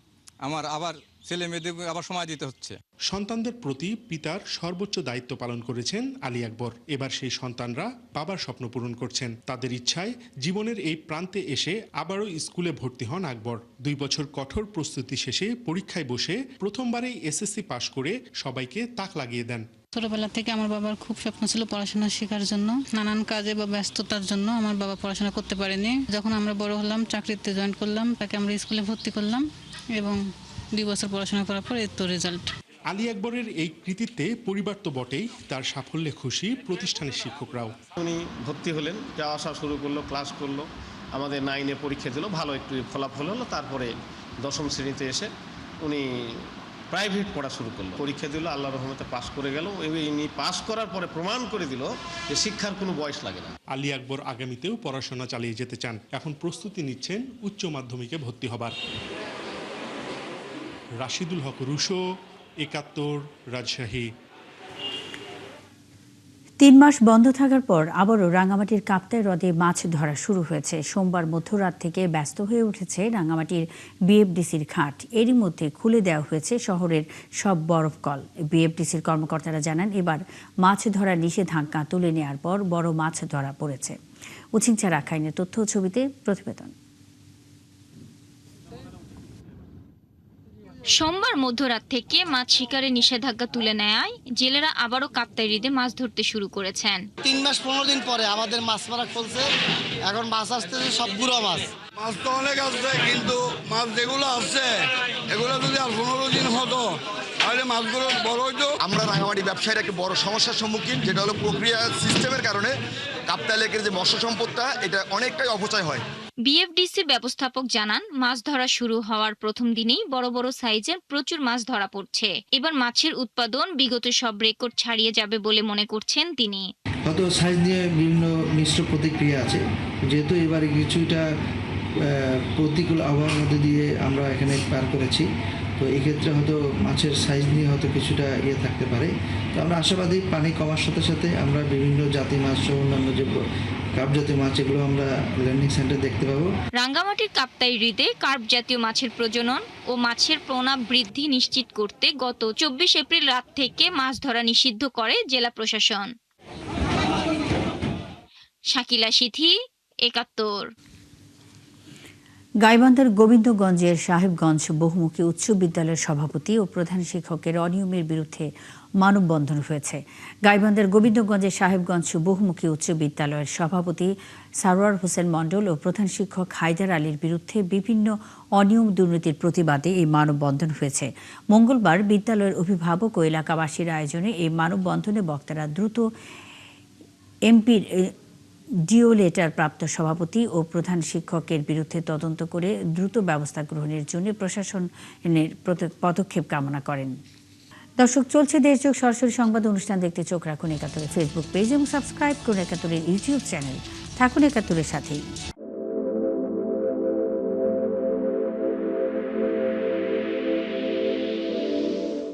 আমার আবার ছেলে মেয়েদের আবার সময় দিতে হচ্ছে। সন্তানদের প্রতি পিতার সর্বোচ্চ দায়িত্ব পালন করেছেন আলী আকবর। এবার সেই সন্তানরা বাবার স্বপ্ন পূরণ করছেন। তাদের ইচ্ছায় জীবনের এই প্রান্তে এসে আবারও স্কুলে ভর্তি হন আকবর। 2 বছর কঠোর প্রস্তুতি শেষে পরীক্ষায় বসে প্রথমবারেই এসএসসি পাশ করে সবাইকে তাক লাগিয়ে দেন। ছোটবেলা থেকে আমার বাবার খুব স্বপ্ন ছিল পড়াশোনা শেখার জন্য। নানান কাজে বা ব্যস্ততার জন্য আমার বাবা পড়াশোনা করতে পারেনি। যখন আমরা বড় হলাম, চাকরিতে জয়েন করলাম, তাকে আমরা স্কুলে ভর্তি করলাম এবং 2 বছর পড়াশোনা করার পর এই তো রেজাল্ট। আলী আকবরের এই কৃতিত্বে পরিবার তো বটেই, তার সাফল্যে খুশি প্রতিষ্ঠানের শিক্ষকরাও। উনি ভর্তি হলেন, যাওয়া আসা শুরু করলো, ক্লাস করলো, আমাদের 9-এ পরীক্ষা দিল, ভালো একটু ফলাফল হলো। তারপরে 10ম শ্রেণীতে এসে উনি প্রাইভেট পড়া শুরু করলো, পরীক্ষা দিল, আল্লাহর রহমতে পাশ করে গেল। ইনি পাশ করার পরে প্রমাণ করে দিল যে শিক্ষার কোনো বয়স লাগে না। আলী আকবর আগামীতেও পড়াশোনা চালিয়ে যেতে চান। এখন প্রস্তুতি নিচ্ছেন উচ্চ মাধ্যমিকে ভর্তি হবার। রাশিদুল হক, রুশো, 71, রাজশাহী। 3 মাস বন্ধ থাকার পর আবারও রাঙ্গামাটির কাপ্তাই হ্রদে মাছ ধরা শুরু হয়েছে। সোমবার মধ্যরাত থেকে ব্যস্ত হয়ে উঠেছে রাঙ্গামাটির বিএফডিসির ঘাট। এরই মধ্যে খুলে দেওয়া হয়েছে শহরের সব বরফ কল। বিএফডিসির কর্মকর্তারা জানান, এবার মাছ ধরা নিষেধাজ্ঞা তুলে নেওয়ার পর বড় মাছ ধরা পড়েছে। উচিংচা রাখাইনের তথ্য ও ছবিতে প্রতিবেদন। সোমবার মধ্যরাত থেকে মাছ শিকারে নিষেধাজ্ঞা তুলে নেয় জেলেরা আবারও কাপ্তাই হ্রদে মাছ ধরতে শুরু করেছেন। 3 মাস 15 দিন পরে আমাদের মাছ মারা খুলছে। এখন মাছ আসতেছে সব গুঁড়ো মাছ। মাছ তো অনেক আসছে, কিন্তু মাছ যেগুলো আসছে এগুলো যদি আর 15 দিন হতো তাহলে মাছগুলো বড় হইতো। আমরা রাঙামাটি ব্যবসায়ীর একটা বড় সমস্যার সম্মুখীন, যেটা হলো প্রক্রিয়া সিস্টেমের কারণে কাপ্তাই লেকের যে মৎস্য সম্পদটা এটা অনেকটাই অপচয় হয়। বিএফডিসির ব্যবস্থাপক জানান, মাছ ধরা শুরু হওয়ার প্রথম দিনেই বড় বড় সাইজের প্রচুর মাছ ধরা পড়ছে। এবার মাছের উৎপাদন বিগত সব রেকর্ড ছাড়িয়ে যাবে বলে মনে করছেন তিনি। হয়তো সাইজ নিয়ে বিভিন্ন মিশ্র প্রতিক্রিয়া আছে, যেহেতু এবারে কিছুটা প্রতিকূল আবহাওয়ার মধ্যে দিয়ে আমরা এখানে পার করেছি, তো এক্ষেত্রে হয়তো মাছের সাইজ নিয়ে হয়তো কিছুটা থাকতে পারে। তো আমরা আশাবাদী পানি কমার সাথে সাথে আমরা বিভিন্ন জাতি মাছ সহ অন্যান্য যে কার্প জাতীয় মাছ এগুলো আমরা ল্যান্ডিং সেন্টার দেখতে পাবো। রাঙ্গামাটির কাপ্তাই হ্রদে কার্প জাতীয় মাছের প্রজনন ও মাছের পোনা বৃদ্ধি নিশ্চিত করতে গত 24 এপ্রিল রাত থেকে মাছ ধরা নিষিদ্ধ করে জেলা প্রশাসন। শাকিলা সিথি, ৭১। গাইবান্ধার গোবিন্দগঞ্জের সাহেবগঞ্জ বহুমুখী উচ্চ বিদ্যালয়ের সভাপতি ও প্রধান শিক্ষকের অনিয়মের বিরুদ্ধে মানববন্ধন হয়েছে। গাইবান্ধার গোবিন্দগঞ্জের সাহেবগঞ্জ বহুমুখী উচ্চ বিদ্যালয়ের সভাপতি সারোয়ার হোসেন মণ্ডল ও প্রধান শিক্ষক হায়দার আলীর বিরুদ্ধে বিভিন্ন অনিয়ম দুর্নীতির প্রতিবাদে এই মানববন্ধন হয়েছে। মঙ্গলবার বিদ্যালয়ের অভিভাবক ও এলাকাবাসীর আয়োজনে এই মানববন্ধনে বক্তারা দ্রুত এমপির ডিও লেটার প্রাপ্ত সভাপতি ও প্রধান শিক্ষকের বিরুদ্ধে তদন্ত করে দ্রুত ব্যবস্থা গ্রহণের জন্য প্রশাসনের পদক্ষেপ কামনা করেন। দর্শক, চলছে দেশযোগ সরাসরি সংবাদ অনুষ্ঠান দেখতে চোখ রাখুন ৭১ ফেসবুক পেজ এবং সাবস্ক্রাইব করুন ৭১ ইউটিউব চ্যানেল। থাকুন ৭১ সাথেই।